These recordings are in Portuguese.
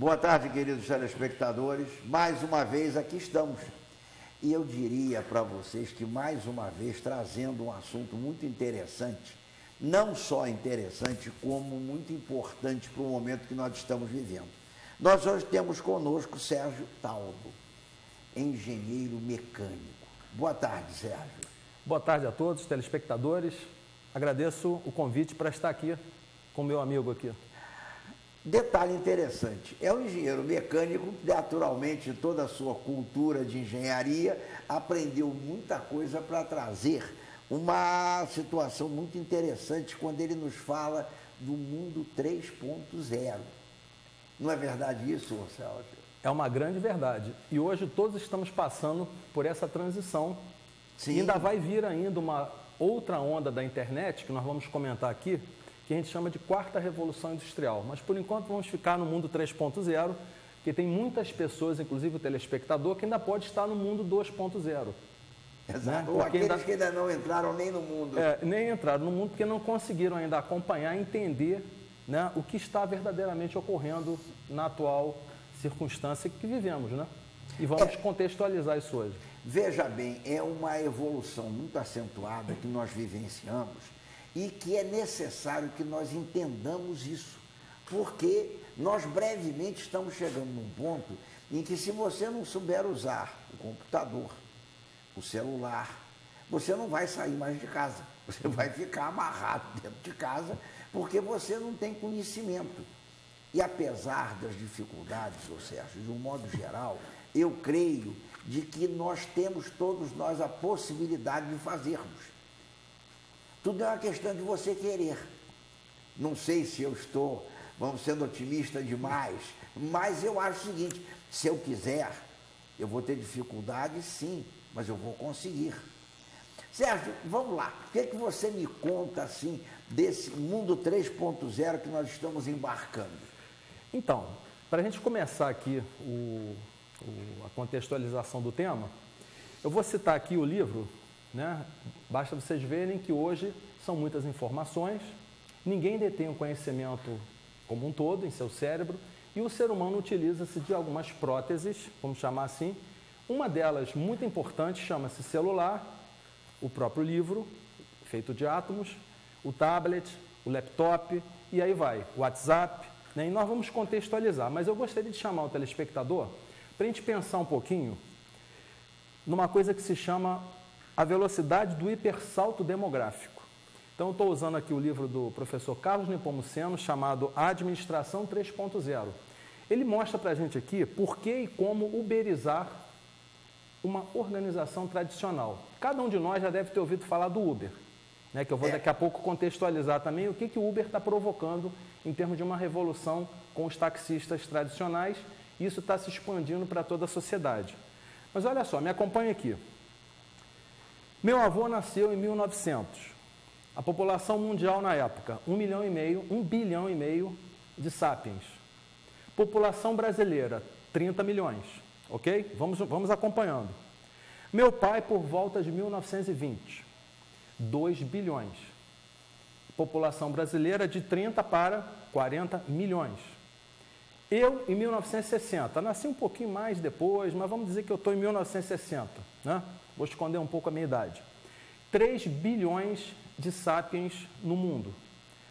Boa tarde, queridos telespectadores. Mais uma vez aqui estamos. E eu diria para vocês que mais uma vez trazendo um assunto muito interessante, não só interessante, como muito importante para o momento que nós estamos vivendo. Nós hoje temos conosco Sérgio Taldo, engenheiro mecânico. Boa tarde, Sérgio. Boa tarde a todos, telespectadores. Agradeço o convite para estar aqui com meu amigo aqui. Detalhe interessante, é um engenheiro mecânico, naturalmente toda a sua cultura de engenharia, aprendeu muita coisa para trazer uma situação muito interessante quando ele nos fala do mundo 3.0. Não é verdade isso, Sérgio? É uma grande verdade. E hoje todos estamos passando por essa transição. Sim. E ainda vai vir ainda uma outra onda da internet, que nós vamos comentar aqui, que a gente chama de quarta revolução industrial. Mas, por enquanto, vamos ficar no mundo 3.0, porque tem muitas pessoas, inclusive o telespectador, que ainda pode estar no mundo 2.0. Exato. Né? Ou aqueles que ainda não entraram nem no mundo. Nem entraram no mundo porque não conseguiram ainda acompanhar e entender, né, o que está verdadeiramente ocorrendo na atual circunstância que vivemos, né? E vamos contextualizar isso hoje. Veja bem, é uma evolução muito acentuada que nós vivenciamos e que é necessário que nós entendamos isso, porque nós brevemente estamos chegando num ponto em que, se você não souber usar o computador, o celular, você não vai sair mais de casa, você vai ficar amarrado dentro de casa porque você não tem conhecimento. E apesar das dificuldades, Sérgio, de um modo geral, eu creio de que nós temos, todos nós, a possibilidade de fazermos. Tudo é uma questão de você querer. Não sei se eu estou, vamos sendo otimista demais, mas eu acho o seguinte, se eu quiser, eu vou ter dificuldade sim, mas eu vou conseguir. Sérgio, vamos lá, o que é que você me conta assim desse mundo 3.0 que nós estamos embarcando? Então, para a gente começar aqui a contextualização do tema, eu vou citar aqui o livro, né? Basta vocês verem que hoje são muitas informações, ninguém detém o conhecimento como um todo em seu cérebro e o ser humano utiliza-se de algumas próteses, vamos chamar assim. Uma delas, muito importante, chama-se celular, o próprio livro, feito de átomos, o tablet, o laptop e aí vai, o WhatsApp, né? E nós vamos contextualizar, mas eu gostaria de chamar o telespectador para a gente pensar um pouquinho numa coisa que se chama a velocidade do hipersalto demográfico. Então, eu estou usando aqui o livro do professor Carlos Nepomuceno, chamado Administração 3.0. Ele mostra para a gente aqui por que e como uberizar uma organização tradicional. Cada um de nós já deve ter ouvido falar do Uber, né, que eu vou daqui a pouco contextualizar também o que o Uber está provocando em termos de uma revolução com os taxistas tradicionais, e isso está se expandindo para toda a sociedade. Mas olha só, me acompanha aqui. Meu avô nasceu em 1900. A população mundial na época, 1 bilhão e meio de sapiens. População brasileira, 30 milhões. Ok? Vamos acompanhando. Meu pai, por volta de 1920, 2 bilhões. População brasileira de 30 para 40 milhões. Eu, em 1960, nasci um pouquinho mais depois, mas vamos dizer que eu estou em 1960, né? Vou esconder um pouco a minha idade. 3 bilhões de sapiens no mundo.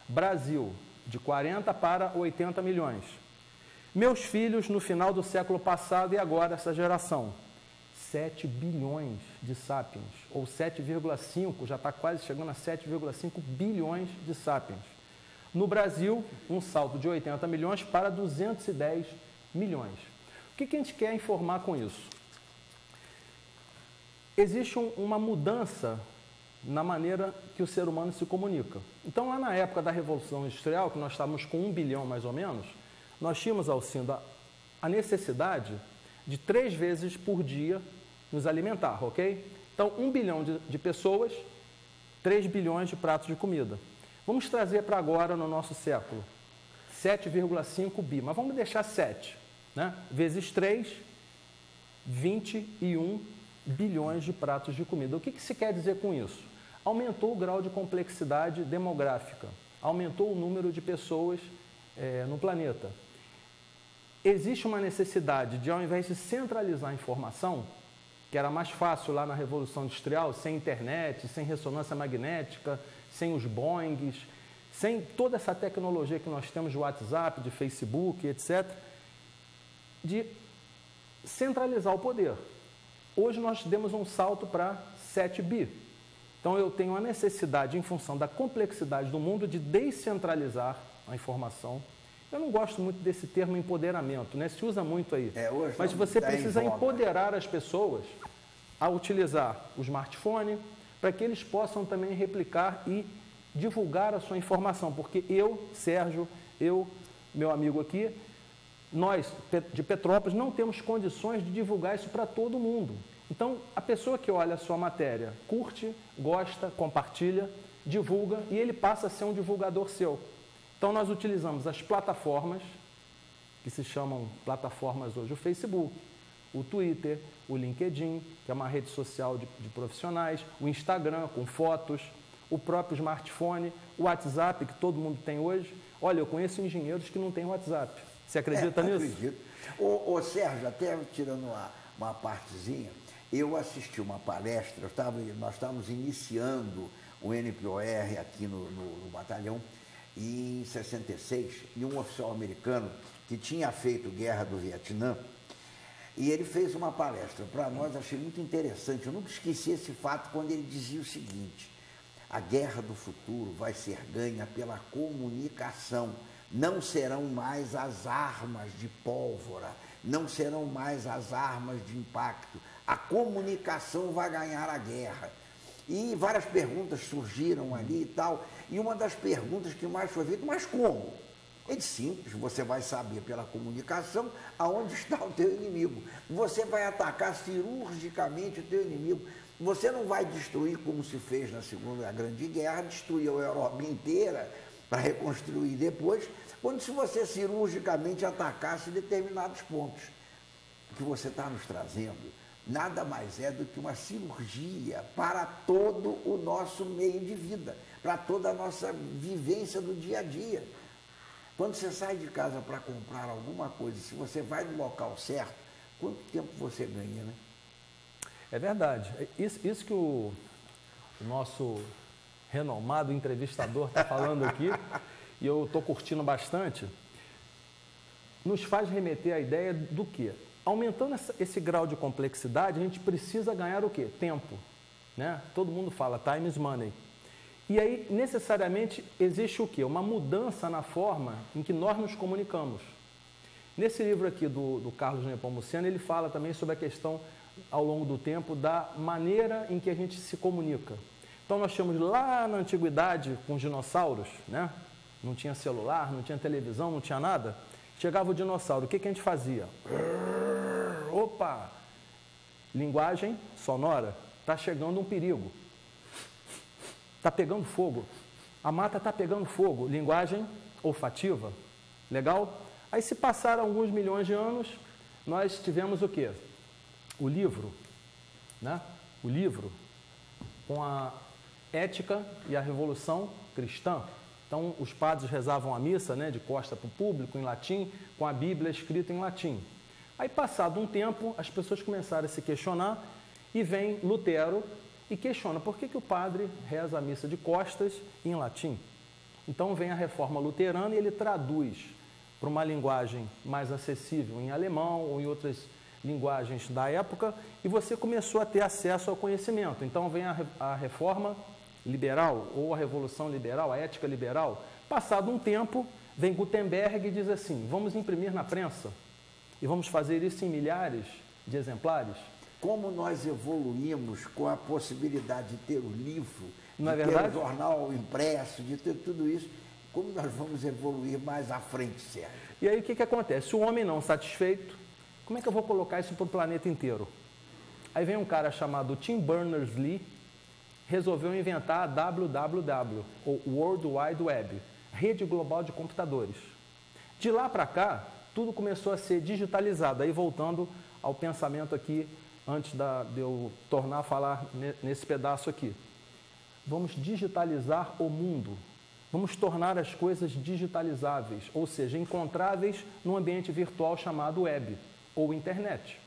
Brasil, de 40 para 80 milhões. Meus filhos, no final do século passado e agora, essa geração, 7 bilhões de sapiens, ou 7,5, já está quase chegando a 7,5 bilhões de sapiens. No Brasil, um salto de 80 milhões para 210 milhões. O que a gente quer informar com isso? Existe uma mudança na maneira que o ser humano se comunica. Então, lá na época da Revolução Industrial, que nós estávamos com 1 bilhão mais ou menos, nós tínhamos, Alcindo, a necessidade de 3 vezes por dia nos alimentar, ok? Então, 1 bilhão de pessoas, 3 bilhões de pratos de comida. Vamos trazer para agora, no nosso século, 7,5 bi, mas vamos deixar 7, né? Vezes 3, 21 bilhões de pratos de comida. O que se quer dizer com isso? Aumentou o grau de complexidade demográfica, aumentou o número de pessoas no planeta. existe uma necessidade de, ao invés de centralizar a informação, que era mais fácil lá na Revolução Industrial, sem internet, sem ressonância magnética, sem os Boeings, sem toda essa tecnologia que nós temos de WhatsApp, de Facebook, etc., de centralizar o poder. Hoje nós demos um salto para 7 bi. Então eu tenho a necessidade, em função da complexidade do mundo, de descentralizar a informação. Eu não gosto muito desse termo empoderamento, né? Se usa muito aí. Mas você precisa empoderar as pessoas a utilizar o smartphone para que eles possam também replicar e divulgar a sua informação. Porque eu, Sérgio, meu amigo aqui, nós de Petrópolis não temos condições de divulgar isso para todo mundo. Então, a pessoa que olha a sua matéria, curte, gosta, compartilha, divulga e ele passa a ser um divulgador seu. Então, nós utilizamos as plataformas, que se chamam plataformas hoje, o Facebook, o Twitter, o LinkedIn, que é uma rede social de profissionais, o Instagram, com fotos, o próprio smartphone, o WhatsApp, que todo mundo tem hoje. Olha, eu conheço engenheiros que não têm WhatsApp. Você acredita nisso? Acredito. Ô Sérgio, até tirando uma partezinha, eu assisti uma palestra, nós estávamos iniciando o NPOR aqui no batalhão, em 66, e um oficial americano que tinha feito Guerra do Vietnã, e ele fez uma palestra para nós, achei muito interessante. Eu nunca esqueci esse fato quando ele dizia o seguinte: a guerra do futuro vai ser ganha pela comunicação. Não serão mais as armas de pólvora, não serão mais as armas de impacto. A comunicação vai ganhar a guerra. E várias perguntas surgiram ali e tal. E uma das perguntas que mais foi feita, mas como? É simples, você vai saber pela comunicação aonde está o teu inimigo. Você vai atacar cirurgicamente o teu inimigo. Você não vai destruir como se fez na Segunda Grande Guerra, destruir a Europa inteira para reconstruir depois, quando se você cirurgicamente atacasse determinados pontos. O que você está nos trazendo nada mais é do que uma cirurgia para todo o nosso meio de vida, para toda a nossa vivência do dia a dia. Quando você sai de casa para comprar alguma coisa, se você vai no local certo, quanto tempo você ganha, né? É verdade. Isso que o nosso renomado entrevistador está falando aqui, e eu estou curtindo bastante, nos faz remeter à ideia do quê? Aumentando esse grau de complexidade, a gente precisa ganhar o quê? Tempo. Né? Todo mundo fala time is money. E aí, necessariamente, existe o quê? Uma mudança na forma em que nós nos comunicamos. Nesse livro aqui do Carlos Nepomuceno, ele fala também sobre a questão, ao longo do tempo, da maneira em que a gente se comunica. Então, nós tínhamos lá na antiguidade, com os dinossauros, né? Não tinha celular, não tinha televisão, não tinha nada. Chegava o dinossauro, o que a gente fazia? Opa! Linguagem sonora. Está chegando um perigo. Está pegando fogo. A mata está pegando fogo. Linguagem olfativa. Legal? Aí, se passaram alguns milhões de anos, nós tivemos o quê? O livro, né? O livro com a ética e a revolução cristã. Então, os padres rezavam a missa, né, de costa para o público, em latim, com a Bíblia escrita em latim. Aí, passado um tempo, as pessoas começaram a se questionar e vem Lutero e questiona por que o padre reza a missa de costas em latim. Então, vem a reforma luterana e ele traduz para uma linguagem mais acessível em alemão ou em outras linguagens da época e você começou a ter acesso ao conhecimento. Então, vem a reforma liberal ou a revolução liberal, a ética liberal. Passado um tempo, vem Gutenberg e diz assim, vamos imprimir na prensa e vamos fazer isso em milhares de exemplares. Como nós evoluímos com a possibilidade de ter o livro, não é de verdade? ter o jornal impresso, de ter tudo isso, como nós vamos evoluir mais à frente, Sérgio? E aí o que acontece? O homem não satisfeito, como é que eu vou colocar isso para o planeta inteiro? Aí vem um cara chamado Tim Berners-Lee, resolveu inventar a WWW, ou World Wide Web, Rede Global de Computadores. De lá para cá, tudo começou a ser digitalizado. Aí voltando ao pensamento aqui, antes de eu tornar a falar nesse pedaço aqui. Vamos digitalizar o mundo. Vamos tornar as coisas digitalizáveis, ou seja, encontráveis num ambiente virtual chamado web ou internet.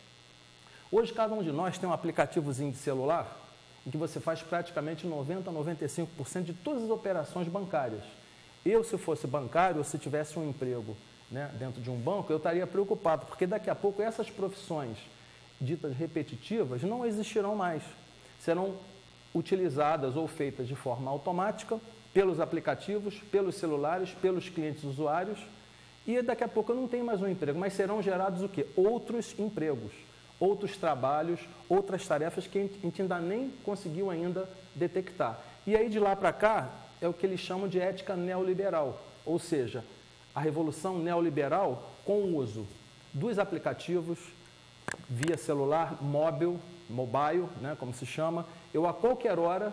Hoje, cada um de nós tem um aplicativozinho de celular em que você faz praticamente 90% a 95% de todas as operações bancárias. Eu, se fosse bancário, ou se tivesse um emprego, né, dentro de um banco, eu estaria preocupado, porque daqui a pouco essas profissões ditas repetitivas não existirão mais. Serão utilizadas ou feitas de forma automática pelos aplicativos, pelos celulares, pelos clientes usuários, e daqui a pouco eu não tenho mais um emprego, mas serão gerados o quê? Outros empregos, outros trabalhos, outras tarefas que a gente ainda nem conseguiu ainda detectar. E aí de lá para cá é o que eles chamam de ética neoliberal, ou seja, a revolução neoliberal com o uso dos aplicativos via celular, mobile, né, como se chama. Eu a qualquer hora,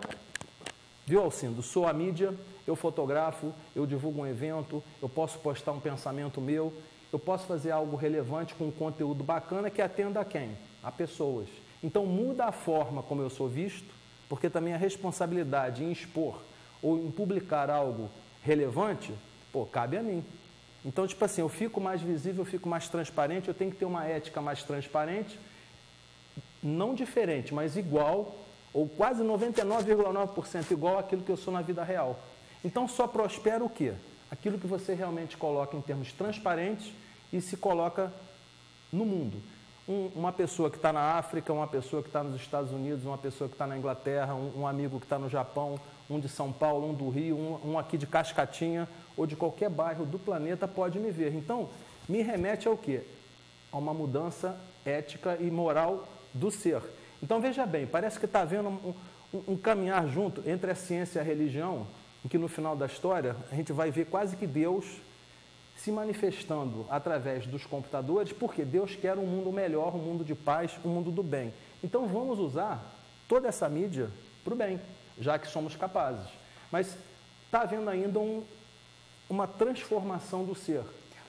viu, Alcindo, sou a mídia, eu fotografo, eu divulgo um evento, eu posso postar um pensamento meu, eu posso fazer algo relevante com um conteúdo bacana que atenda a quem? A pessoas. Então muda a forma como eu sou visto, porque também a responsabilidade em expor ou em publicar algo relevante, cabe a mim. Então, tipo assim, eu fico mais visível, eu fico mais transparente, eu tenho que ter uma ética mais transparente, não diferente, mas igual, ou quase 99,9% igual àquilo que eu sou na vida real. Então, só prospera o quê? Aquilo que você realmente coloca em termos transparentes e se coloca no mundo. Uma pessoa que está na África, uma pessoa que está nos Estados Unidos, uma pessoa que está na Inglaterra, um amigo que está no Japão, um de São Paulo, um do Rio, um aqui de Cascatinha ou de qualquer bairro do planeta pode me ver. Então, me remete ao quê? A uma mudança ética e moral do ser. Então, veja bem, parece que está havendo um caminhar junto entre a ciência e a religião, em que no final da história a gente vai ver quase que Deus se manifestando através dos computadores, porque Deus quer um mundo melhor, um mundo de paz, um mundo do bem. Então vamos usar toda essa mídia para o bem, já que somos capazes. Mas está havendo ainda uma transformação do ser.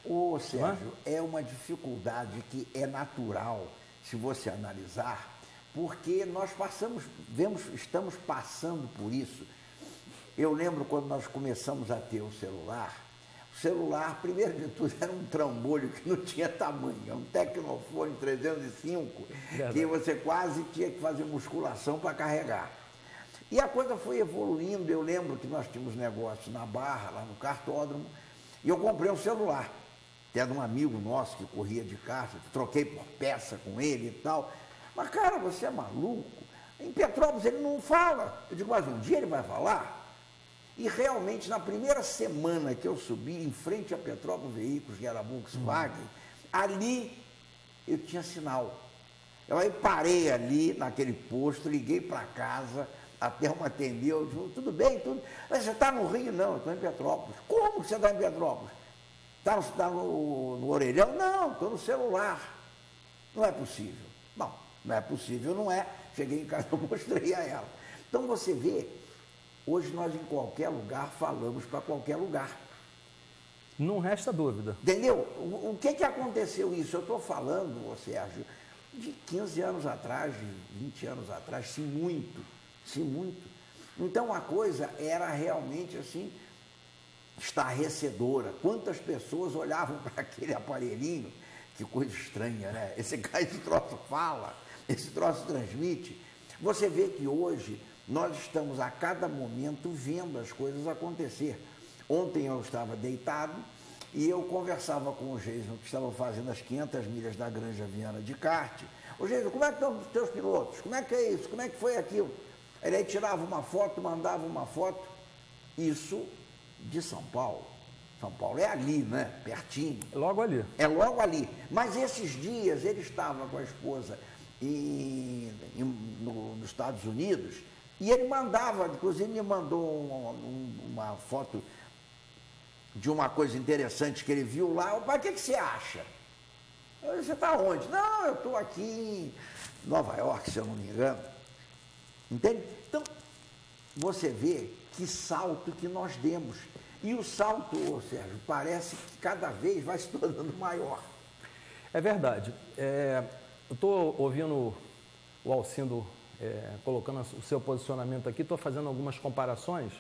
Ô, Sérgio, é uma dificuldade que é natural, se você analisar, porque nós estamos passando por isso. Eu lembro quando nós começamos a ter o celular, primeiro de tudo, era um trambolho que não tinha tamanho, um Tecnofone 305, que você quase tinha que fazer musculação para carregar. E a coisa foi evoluindo. Eu lembro que nós tínhamos negócio na Barra, lá no cartódromo, e eu comprei um celular, até de um amigo nosso que corria de kart, troquei por peça com ele e tal. Mas, cara, você é maluco? Em Petrópolis ele não fala. Eu digo, mas um dia ele vai falar? E realmente, na primeira semana que eu subi em frente a Petrópolis Veículos, que era a Volkswagen, ali eu tinha sinal. Eu aí parei ali naquele posto, liguei para casa, até uma atendeu, disse, tudo bem, tudo. Mas você está no Rio? Não, eu estou em Petrópolis. Como que você está em Petrópolis? Está no orelhão? Não, estou no celular. Não é possível. Bom, não é possível, não é. Cheguei em casa, eu mostrei a ela. Então você vê, hoje nós em qualquer lugar falamos para qualquer lugar. Não resta dúvida. Entendeu? O que aconteceu isso? Eu estou falando, Sérgio, de 15 anos atrás, de 20 anos atrás, se muito. Então a coisa era realmente assim, estarrecedora. Quantas pessoas olhavam para aquele aparelhinho, que coisa estranha, né? Esse troço fala, esse troço transmite. Você vê que hoje nós estamos a cada momento vendo as coisas acontecer. Ontem eu estava deitado e eu conversava com o Geison, que estava fazendo as 500 milhas da Granja Viana de kart. Ô Geison, como é que estão os teus pilotos? Como é que é isso? Como é que foi aquilo? Ele aí tirava uma foto, mandava uma foto. Isso de São Nos Paulo é ali, né? Pertinho. Logo ali. É logo ali. Mas esses dias ele estava com a esposa nos Estados Unidos e ele mandava, inclusive me mandou uma foto de uma coisa interessante que ele viu lá. Pai, o que você acha? Eu disse, você está onde? Não, eu estou aqui em Nova York, se eu não me engano. Entende? Então, você vê que salto que nós demos. E o salto, Sérgio, parece que cada vez vai se tornando maior. É verdade. Eu estou ouvindo o Alcindo colocando o seu posicionamento aqui, estou fazendo algumas comparações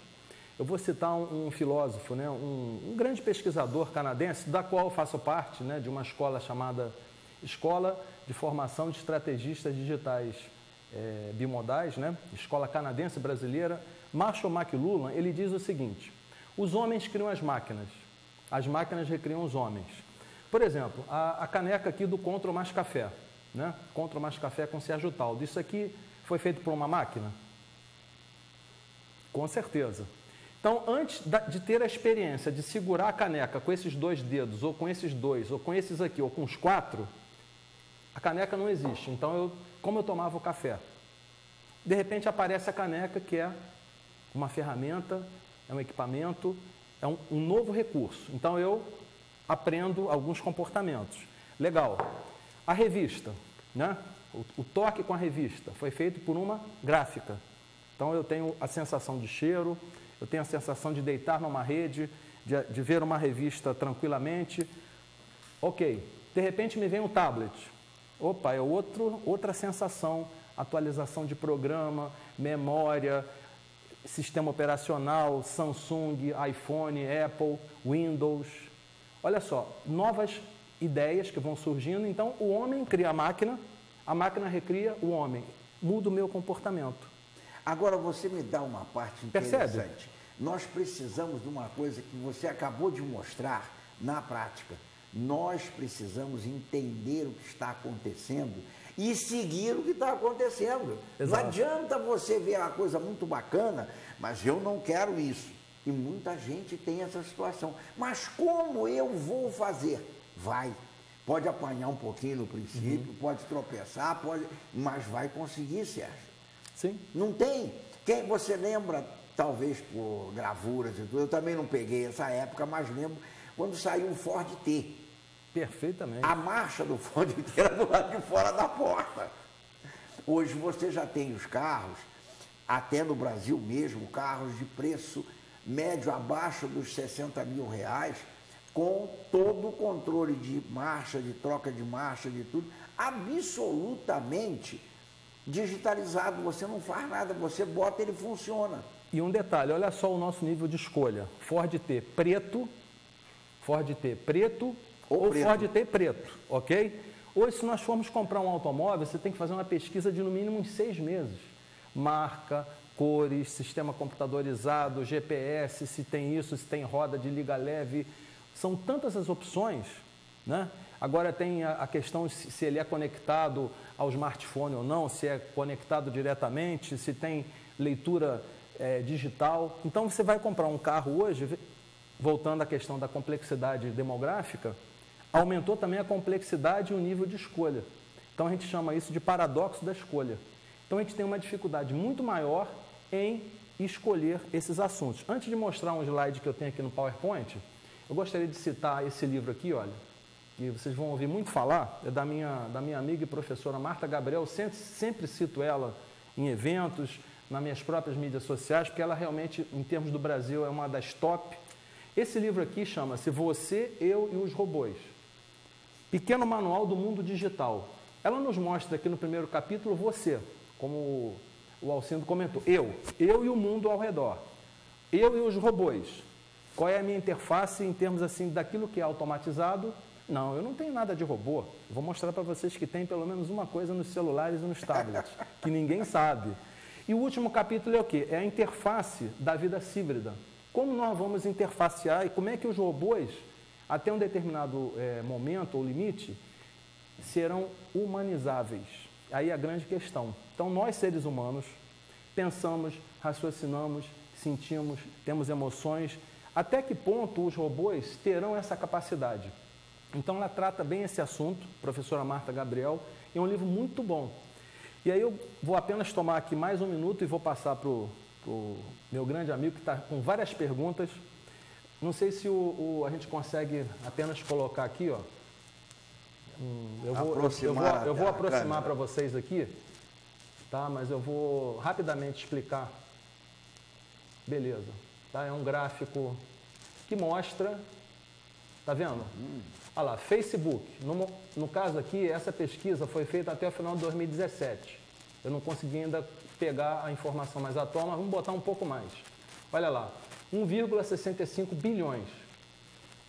Eu vou citar um filósofo, né, um grande pesquisador canadense, da qual eu faço parte, né, de uma escola chamada Escola de Formação de Estrategistas Digitais Bimodais, né, Escola Canadense Brasileira. Marshall McLuhan, ele diz o seguinte: os homens criam as máquinas recriam os homens. Por exemplo, a caneca aqui do Contro Mais Café, né? Contro Mais Café com Sérgio Taldo. Isso aqui foi feito por uma máquina? Com certeza. Então, antes de ter a experiência de segurar a caneca com esses 2 dedos, ou com esses 2, ou com esses aqui, ou com os 4, a caneca não existe. Então, como eu tomava o café? De repente aparece a caneca, que é uma ferramenta, é um equipamento, é um novo recurso. Então, eu aprendo alguns comportamentos. Legal. A revista, né? O toque com a revista foi feito por uma gráfica. Então, eu tenho a sensação de cheiro, eu tenho a sensação de deitar numa rede, de ver uma revista tranquilamente. Ok. De repente, me vem um tablet. Opa, é outra sensação, atualização de programa, memória, sistema operacional, Samsung, iPhone, Apple, Windows. Olha só, novas ideias que vão surgindo. Então, o homem cria a máquina recria o homem. Muda o meu comportamento. Agora, você me dá uma parte interessante. Percebe? Nós precisamos de uma coisa que você acabou de mostrar na prática. Nós precisamos entender o que está acontecendo e seguir o que está acontecendo. Exato. Não adianta você ver uma coisa muito bacana, mas eu não quero isso. E muita gente tem essa situação. Mas como eu vou fazer? Vai. Pode apanhar um pouquinho no princípio, pode tropeçar, mas vai conseguir, Sérgio. Sim. Não tem. Quem você lembra, talvez por gravuras e tudo, eu também não peguei essa época, mas lembro quando saiu o Ford T. Perfeitamente. A marcha do Ford T era do lado de fora da porta. Hoje você já tem os carros, até no Brasil mesmo, carros de preço médio abaixo dos 60 mil reais, com todo o controle de marcha, de troca de marcha, de tudo, absolutamente digitalizado. Você não faz nada, você bota, ele funciona. E um detalhe, olha só o nosso nível de escolha. Ford T preto ou preto. Ford T preto, ok? Hoje, se nós formos comprar um automóvel, você tem que fazer uma pesquisa de no mínimo uns 6 meses. Marca, cores, sistema computadorizado, GPS, se tem isso, se tem roda de liga leve. São tantas as opções, né? Agora tem a questão se ele é conectado ao smartphone ou não, se é conectado diretamente, se tem leitura digital. Então, você vai comprar um carro hoje, voltando à questão da complexidade demográfica, aumentou também a complexidade e o nível de escolha. Então, a gente chama isso de paradoxo da escolha. Então, a gente tem uma dificuldade muito maior em escolher esses assuntos. Antes de mostrar um slide que eu tenho aqui no PowerPoint, eu gostaria de citar esse livro aqui, olha, e vocês vão ouvir muito falar, é da minha amiga e professora Marta Gabriel. Sempre cito ela em eventos, nas minhas próprias mídias sociais, porque ela realmente, em termos do Brasil, é uma das top. Esse livro aqui chama-se Você, Eu e os Robôs. Pequeno Manual do Mundo Digital. Ela nos mostra aqui no primeiro capítulo você, como o Alcindo comentou, eu e o mundo ao redor, eu e os robôs. Qual é a minha interface em termos assim daquilo que é automatizado? Não, eu não tenho nada de robô. Vou mostrar para vocês que tem pelo menos uma coisa nos celulares e nos tablets, que ninguém sabe. E o último capítulo é o quê? É a interface da vida híbrida. Como nós vamos interfacear e como é que os robôs, até um determinado momento ou limite, serão humanizáveis. Aí é a grande questão. Então, nós, seres humanos, pensamos, raciocinamos, sentimos, temos emoções. Até que ponto os robôs terão essa capacidade? Então, ela trata bem esse assunto, professora Marta Gabriel, é um livro muito bom. E aí eu vou apenas tomar aqui mais um minuto e vou passar para o meu grande amigo que está com várias perguntas. Não sei se a gente consegue apenas colocar aqui, ó. Eu vou aproximar para vocês aqui, tá? Mas eu vou rapidamente explicar. Beleza. Tá? É um gráfico que mostra, tá vendo? Olha lá, Facebook. No caso aqui, essa pesquisa foi feita até o final de 2017. Eu não consegui ainda pegar a informação mais atual, mas vamos botar um pouco mais. Olha lá, 1,65 bilhões.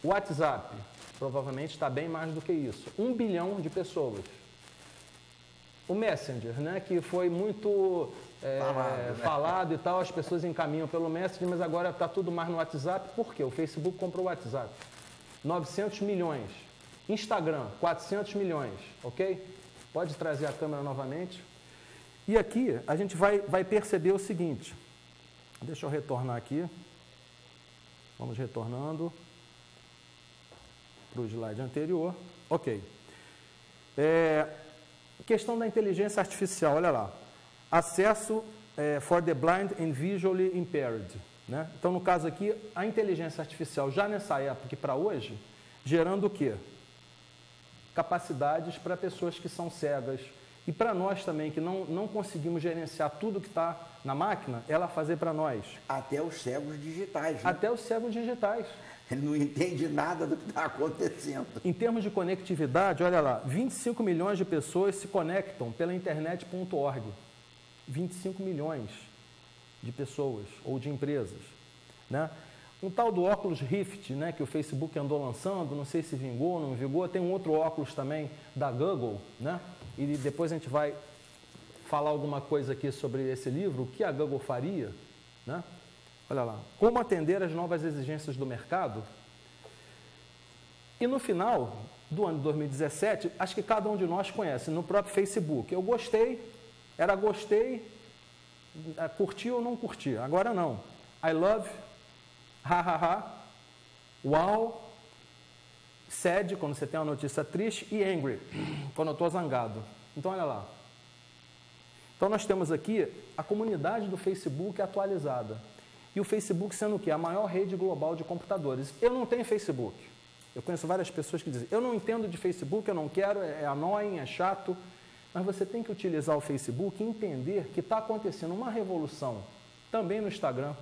O WhatsApp, provavelmente está bem mais do que isso. 1 bilhão de pessoas. O Messenger, né, que foi muito falado e tal, as pessoas encaminham pelo Messenger, mas agora está tudo mais no WhatsApp. Por quê? O Facebook comprou o WhatsApp. 900 milhões. Instagram, 400 milhões, ok? Pode trazer a câmera novamente. E aqui a gente vai perceber o seguinte. Deixa eu retornar aqui. Vamos retornando para o slide anterior. Ok. Questão da inteligência artificial, olha lá. Acesso for the blind and visually impaired. Né? Então, no caso aqui, a inteligência artificial, já nessa época e para hoje, gerando o quê? Capacidades para pessoas que são cegas. E para nós também, que não conseguimos gerenciar tudo que está na máquina, ela fazer para nós. Até os cegos digitais. Né? Até os cegos digitais. Ele não entende nada do que está acontecendo. Em termos de conectividade, olha lá, 25 milhões de pessoas se conectam pela internet.org. 25 milhões de pessoas ou de empresas. Né? Um tal do óculos Rift, né, que o Facebook andou lançando, não sei se vingou ou não vingou, tem um outro óculos também da Google, né? E depois a gente vai falar alguma coisa aqui sobre esse livro, o que a Google faria, né? Olha lá, como atender às novas exigências do mercado. E no final do ano de 2017, acho que cada um de nós conhece, no próprio Facebook. Eu gostei, curti ou não curti, agora não. I love, hahaha, wow, sad, quando você tem uma notícia triste, e angry, quando eu estou zangado. Então, olha lá. Então, nós temos aqui a comunidade do Facebook atualizada. E o Facebook sendo o quê? A maior rede global de computadores. Eu não tenho Facebook. Eu conheço várias pessoas que dizem, eu não entendo de Facebook, eu não quero, é annoying, é chato. Mas você tem que utilizar o Facebook e entender que está acontecendo uma revolução também no Instagram.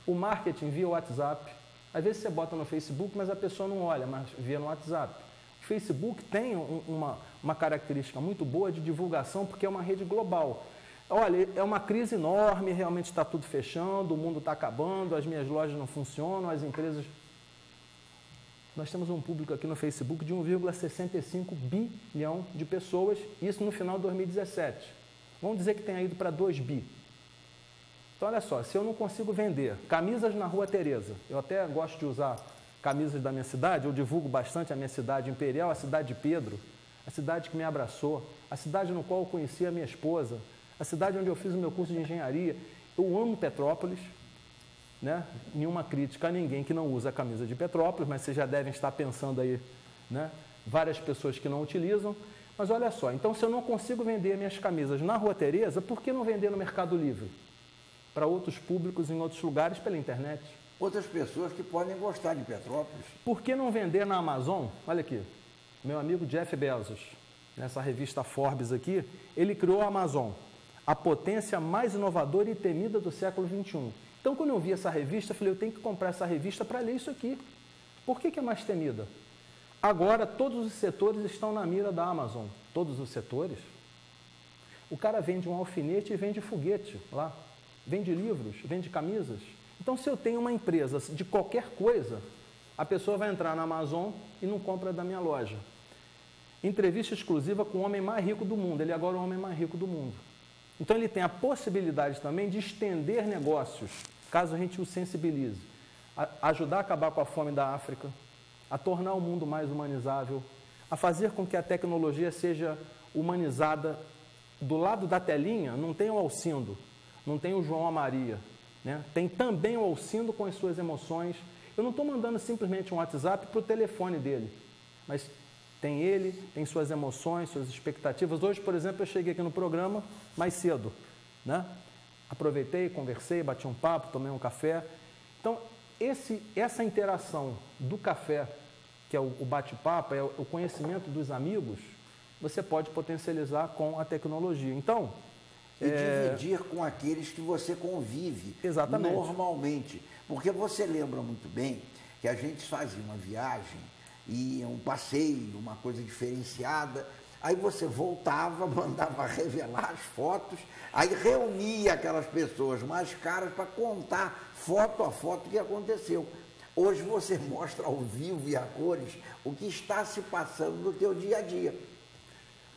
O marketing via WhatsApp. Às vezes você bota no Facebook, mas a pessoa não olha, mas via no WhatsApp. O Facebook tem uma característica muito boa de divulgação, porque é uma rede global. Olha, é uma crise enorme, realmente está tudo fechando, o mundo está acabando, as minhas lojas não funcionam, as empresas... Nós temos um público aqui no Facebook de 1,65 bilhão de pessoas, isso no final de 2017. Vamos dizer que tenha ido para 2 bi. Então, olha só, se eu não consigo vender camisas na Rua Tereza, eu até gosto de usar camisas da minha cidade, eu divulgo bastante a minha cidade imperial, a cidade de Pedro, a cidade que me abraçou, a cidade no qual eu conheci a minha esposa, a cidade onde eu fiz o meu curso de engenharia. Eu amo Petrópolis, né? Nenhuma crítica a ninguém que não usa a camisa de Petrópolis, mas vocês já devem estar pensando aí, né? Várias pessoas que não utilizam. Mas olha só, então se eu não consigo vender minhas camisas na Rua Tereza, por que não vender no Mercado Livre? Para outros públicos em outros lugares pela internet. Outras pessoas que podem gostar de Petrópolis. Por que não vender na Amazon? Olha aqui, meu amigo Jeff Bezos, nessa revista Forbes aqui, ele criou a Amazon, a potência mais inovadora e temida do século XXI. Então, quando eu vi essa revista, eu falei, eu tenho que comprar essa revista para ler isso aqui. Por que é mais temida? Agora, todos os setores estão na mira da Amazon. Todos os setores. O cara vende um alfinete e vende foguete lá. Vende livros, vende camisas. Então, se eu tenho uma empresa de qualquer coisa, a pessoa vai entrar na Amazon e não compra da minha loja. Entrevista exclusiva com o homem mais rico do mundo. Ele agora é o homem mais rico do mundo. Então, ele tem a possibilidade também de estender negócios, caso a gente o sensibilize. Ajudar a acabar com a fome da África, a tornar o mundo mais humanizável, a fazer com que a tecnologia seja humanizada. Do lado da telinha não tem o Alcindo, não tem o João Maria, né? Tem também o Alcindo com as suas emoções. Eu não estou mandando simplesmente um WhatsApp para o telefone dele, mas tem ele, tem suas emoções, suas expectativas. Hoje, por exemplo, eu cheguei aqui no programa mais cedo, né? Aproveitei, conversei, bati um papo, tomei um café. Então, essa interação do café, que é o bate-papo, é o conhecimento dos amigos, você pode potencializar com a tecnologia. Então... E dividir com aqueles que você convive. Exatamente. Normalmente. Porque você lembra muito bem que a gente fazia uma viagem e um passeio, uma coisa diferenciada, Aí você voltava, mandava revelar as fotos, aí reunia aquelas pessoas mais caras para contar foto a foto o que aconteceu. Hoje você mostra ao vivo e a cores o que está se passando no teu dia a dia.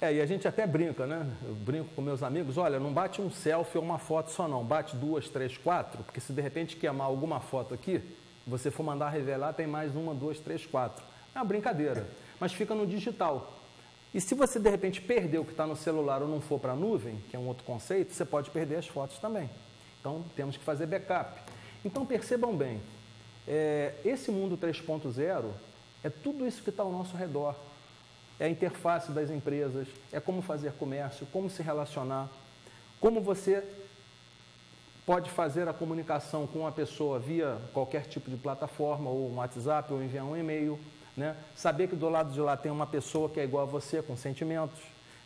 E a gente até brinca, né? Eu brinco com meus amigos, olha, não bate um selfie ou uma foto só não, bate 2, 3, 4, porque se de repente queimar alguma foto aqui, você for mandar revelar, tem mais 1, 2, 3, 4. É uma brincadeira, mas fica no digital. E se você de repente perder o que está no celular ou não for para a nuvem, que é um outro conceito, você pode perder as fotos também. Então temos que fazer backup. Então percebam bem, esse mundo 3.0 é tudo isso que está ao nosso redor. É a interface das empresas, é como fazer comércio, como se relacionar, como você pode fazer a comunicação com uma pessoa via qualquer tipo de plataforma, ou um WhatsApp, ou enviar um e-mail, né? Saber que do lado de lá tem uma pessoa que é igual a você, com sentimentos.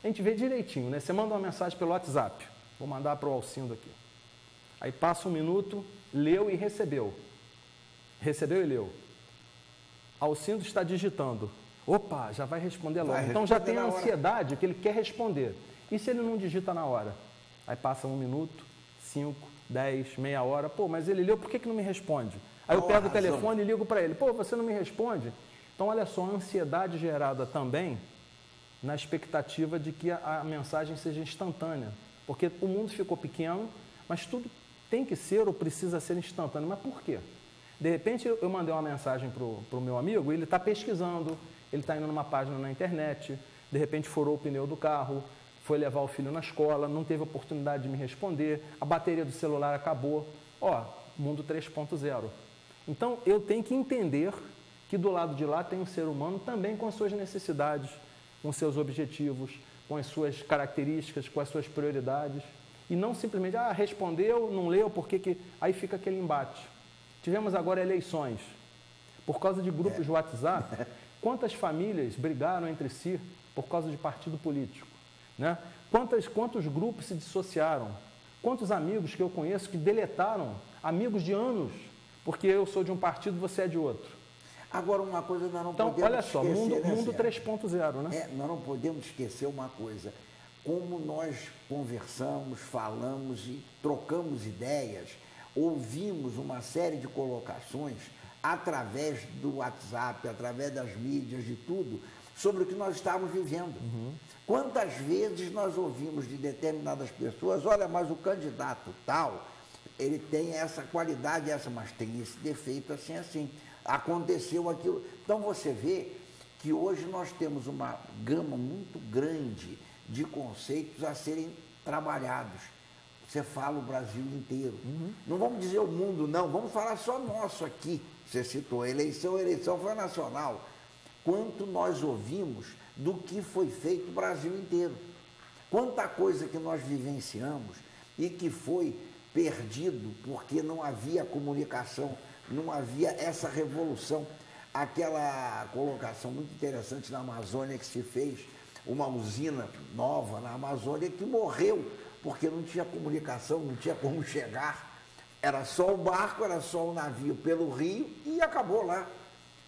A gente vê direitinho, né? Você manda uma mensagem pelo WhatsApp, vou mandar para o Alcindo aqui. Aí passa um minuto, leu e recebeu. Recebeu e leu. Alcindo está digitando. Opa, já vai responder logo. Então já tem a ansiedade que ele quer responder. E se ele não digita na hora? Aí passa 1 minuto, 5, 10, meia hora. Pô, mas ele leu, por que não me responde? Aí eu pego o telefone e ligo para ele. Pô, você não me responde? Então, olha só, a ansiedade gerada também na expectativa de que a mensagem seja instantânea. Porque o mundo ficou pequeno, mas tudo tem que ser ou precisa ser instantâneo. Mas por quê? De repente, eu mandei uma mensagem para o meu amigo e ele está pesquisando, ele está indo numa página na internet, de repente furou o pneu do carro, foi levar o filho na escola, não teve oportunidade de me responder, a bateria do celular acabou. Ó, mundo 3.0. Então, eu tenho que entender que do lado de lá tem um ser humano também com as suas necessidades, com seus objetivos, com as suas características, com as suas prioridades. E não simplesmente, respondeu, não leu, porque que... Aí fica aquele embate. Tivemos agora eleições. Por causa de grupos de WhatsApp, quantas famílias brigaram entre si por causa de partido político? Né? Quantos grupos se dissociaram? Quantos amigos que eu conheço que deletaram, amigos de anos, porque eu sou de um partido, você é de outro? Agora, uma coisa nós não então, podemos olha só, esquecer, mundo 3.0, né? Nós não podemos esquecer uma coisa. Como nós conversamos, falamos e trocamos ideias, ouvimos uma série de colocações através do WhatsApp, através das mídias, de tudo, sobre o que nós estávamos vivendo. Quantas vezes nós ouvimos de determinadas pessoas, olha, mas o candidato tal, ele tem essa qualidade, mas tem esse defeito assim. Aconteceu aquilo. Então você vê que hoje nós temos uma gama muito grande de conceitos a serem trabalhados. Você fala o Brasil inteiro. Não vamos dizer o mundo, não, vamos falar só nosso aqui. Você citou a eleição foi nacional. Quanto nós ouvimos do que foi feito o Brasil inteiro. Quanta coisa que nós vivenciamos e que foi perdido porque não havia comunicação, não havia essa revolução. Aquela colocação muito interessante na Amazônia que se fez, uma usina nova na Amazônia que morreu porque não tinha comunicação, não tinha como chegar. Era só o barco, era só o navio pelo rio e acabou lá.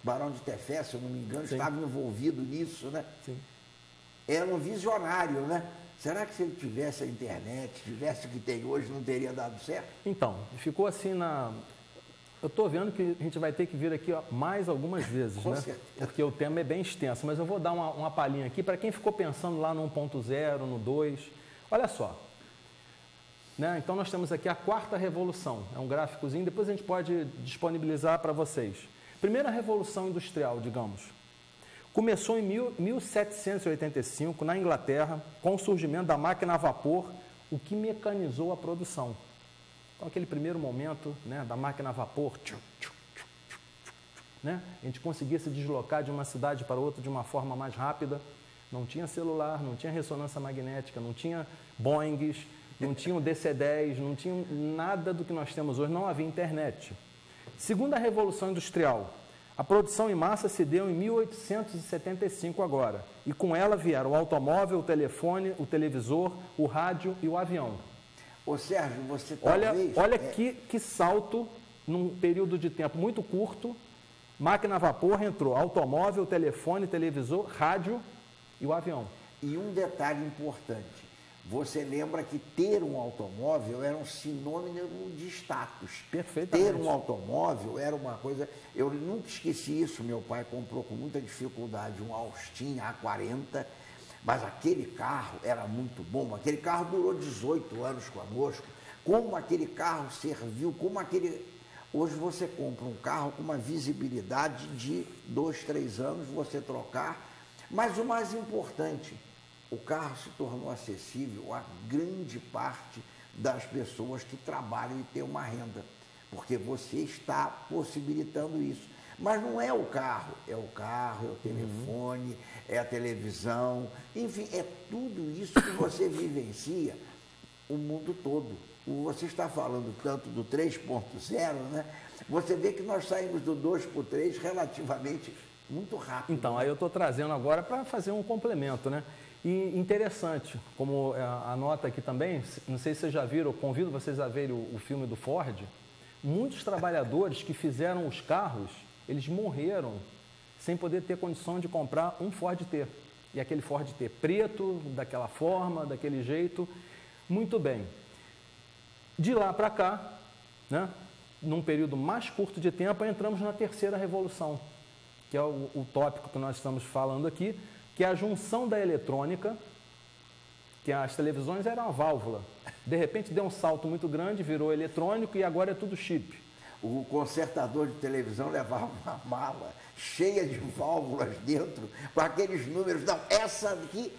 Barão de Tefé, se eu não me engano, Sim. estava envolvido nisso, né? Sim. Era um visionário, né? Será que se ele tivesse a internet, tivesse o que tem hoje, não teria dado certo? Então, ficou assim na... Eu estou vendo que a gente vai ter que vir aqui mais algumas vezes, Com né? certeza. Porque o tema é bem extenso, mas eu vou dar uma palhinha aqui para quem ficou pensando lá no 1.0, no 2. Olha só. Né? Então, nós temos aqui a quarta revolução. É um gráficozinho, depois a gente pode disponibilizar para vocês. Primeira revolução industrial, digamos. Começou em 1785, na Inglaterra, com o surgimento da máquina a vapor, o que mecanizou a produção. Então, aquele primeiro momento, né, da máquina a vapor, né, a gente conseguia se deslocar de uma cidade para outra de uma forma mais rápida. Não tinha celular, não tinha ressonância magnética, não tinha Boeings, não tinha o DC-10, não tinha nada do que nós temos hoje, não havia internet. Segunda Revolução Industrial. A produção em massa se deu em 1875 agora, e com ela vieram o automóvel, o telefone, o televisor, o rádio e o avião. Ô Sérgio, você talvez... Olha que salto, num período de tempo muito curto, máquina a vapor entrou, automóvel, telefone, televisor, rádio e o avião. E um detalhe importante, você lembra que ter um automóvel era um sinônimo de status. Perfeitamente. Ter um automóvel era uma coisa... Eu nunca esqueci isso, meu pai comprou com muita dificuldade um Austin A40, mas aquele carro era muito bom, aquele carro durou 18 anos conosco, como aquele carro serviu, como aquele... Hoje você compra um carro com uma visibilidade de 2, 3 anos, você trocar, mas o mais importante, o carro se tornou acessível a grande parte das pessoas que trabalham e têm uma renda, porque você está possibilitando isso. Mas não é o carro, é o telefone, é a televisão, enfim, é tudo isso que você vivencia o mundo todo. Você está falando tanto do 3.0, né? Você vê que nós saímos do 2 para o 3 relativamente muito rápido. Então, aí eu estou trazendo agora para fazer um complemento, né? E interessante, como anota aqui também, não sei se vocês já viram, eu convido vocês a verem o filme do Ford, muitos trabalhadores que fizeram os carros, eles morreram sem poder ter condição de comprar um Ford T. E aquele Ford T preto, daquela forma, daquele jeito, muito bem. De lá para cá, né, num período mais curto de tempo, entramos na terceira revolução, que é o tópico que nós estamos falando aqui, que é a junção da eletrônica, que as televisões eram uma válvula. De repente deu um salto muito grande, virou eletrônico e agora é tudo chip. O consertador de televisão levava uma mala cheia de válvulas dentro, com aqueles números. Não, essa aqui,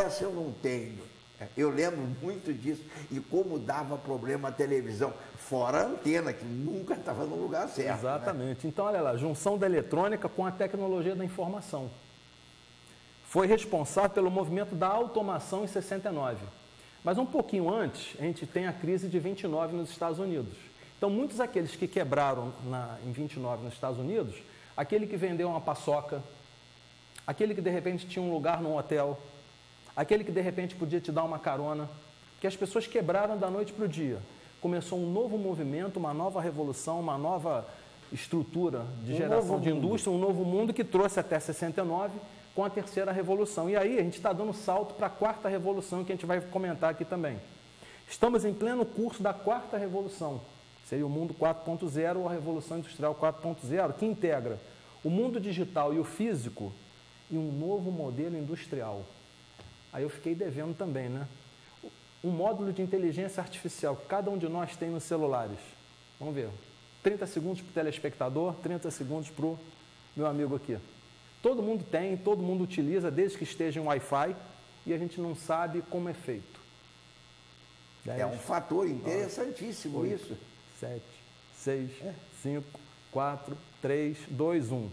essa eu não tenho. Eu lembro muito disso e como dava problema a televisão, fora a antena, que nunca estava no lugar certo. Exatamente. Né? Então, olha lá, junção da eletrônica com a tecnologia da informação. Foi responsável pelo movimento da automação em 69. Mas um pouquinho antes, a gente tem a crise de 29 nos Estados Unidos. Então, muitos daqueles que quebraram em 29 nos Estados Unidos, aquele que vendeu uma paçoca, aquele que de repente tinha um lugar num hotel, aquele que de repente podia te dar uma carona, que as pessoas quebraram da noite para o dia. Começou um novo movimento, uma nova revolução, uma nova estrutura de geração de indústria, um novo mundo que trouxe até 69 com a terceira revolução. E aí a gente está dando salto para a quarta revolução, que a gente vai comentar aqui também. Estamos em pleno curso da quarta revolução. Seria o mundo 4.0 ou a revolução industrial 4.0, que integra o mundo digital e o físico e um novo modelo industrial. Aí eu fiquei devendo também, né? Um módulo de inteligência artificial que cada um de nós tem nos celulares. Vamos ver. 30 segundos para o telespectador, 30 segundos para o meu amigo aqui. Todo mundo tem, todo mundo utiliza, desde que esteja em Wi-Fi, e a gente não sabe como é feito. 10, é um fator interessantíssimo 8, isso. 7, 6, 5, 4, 3, 2, 1.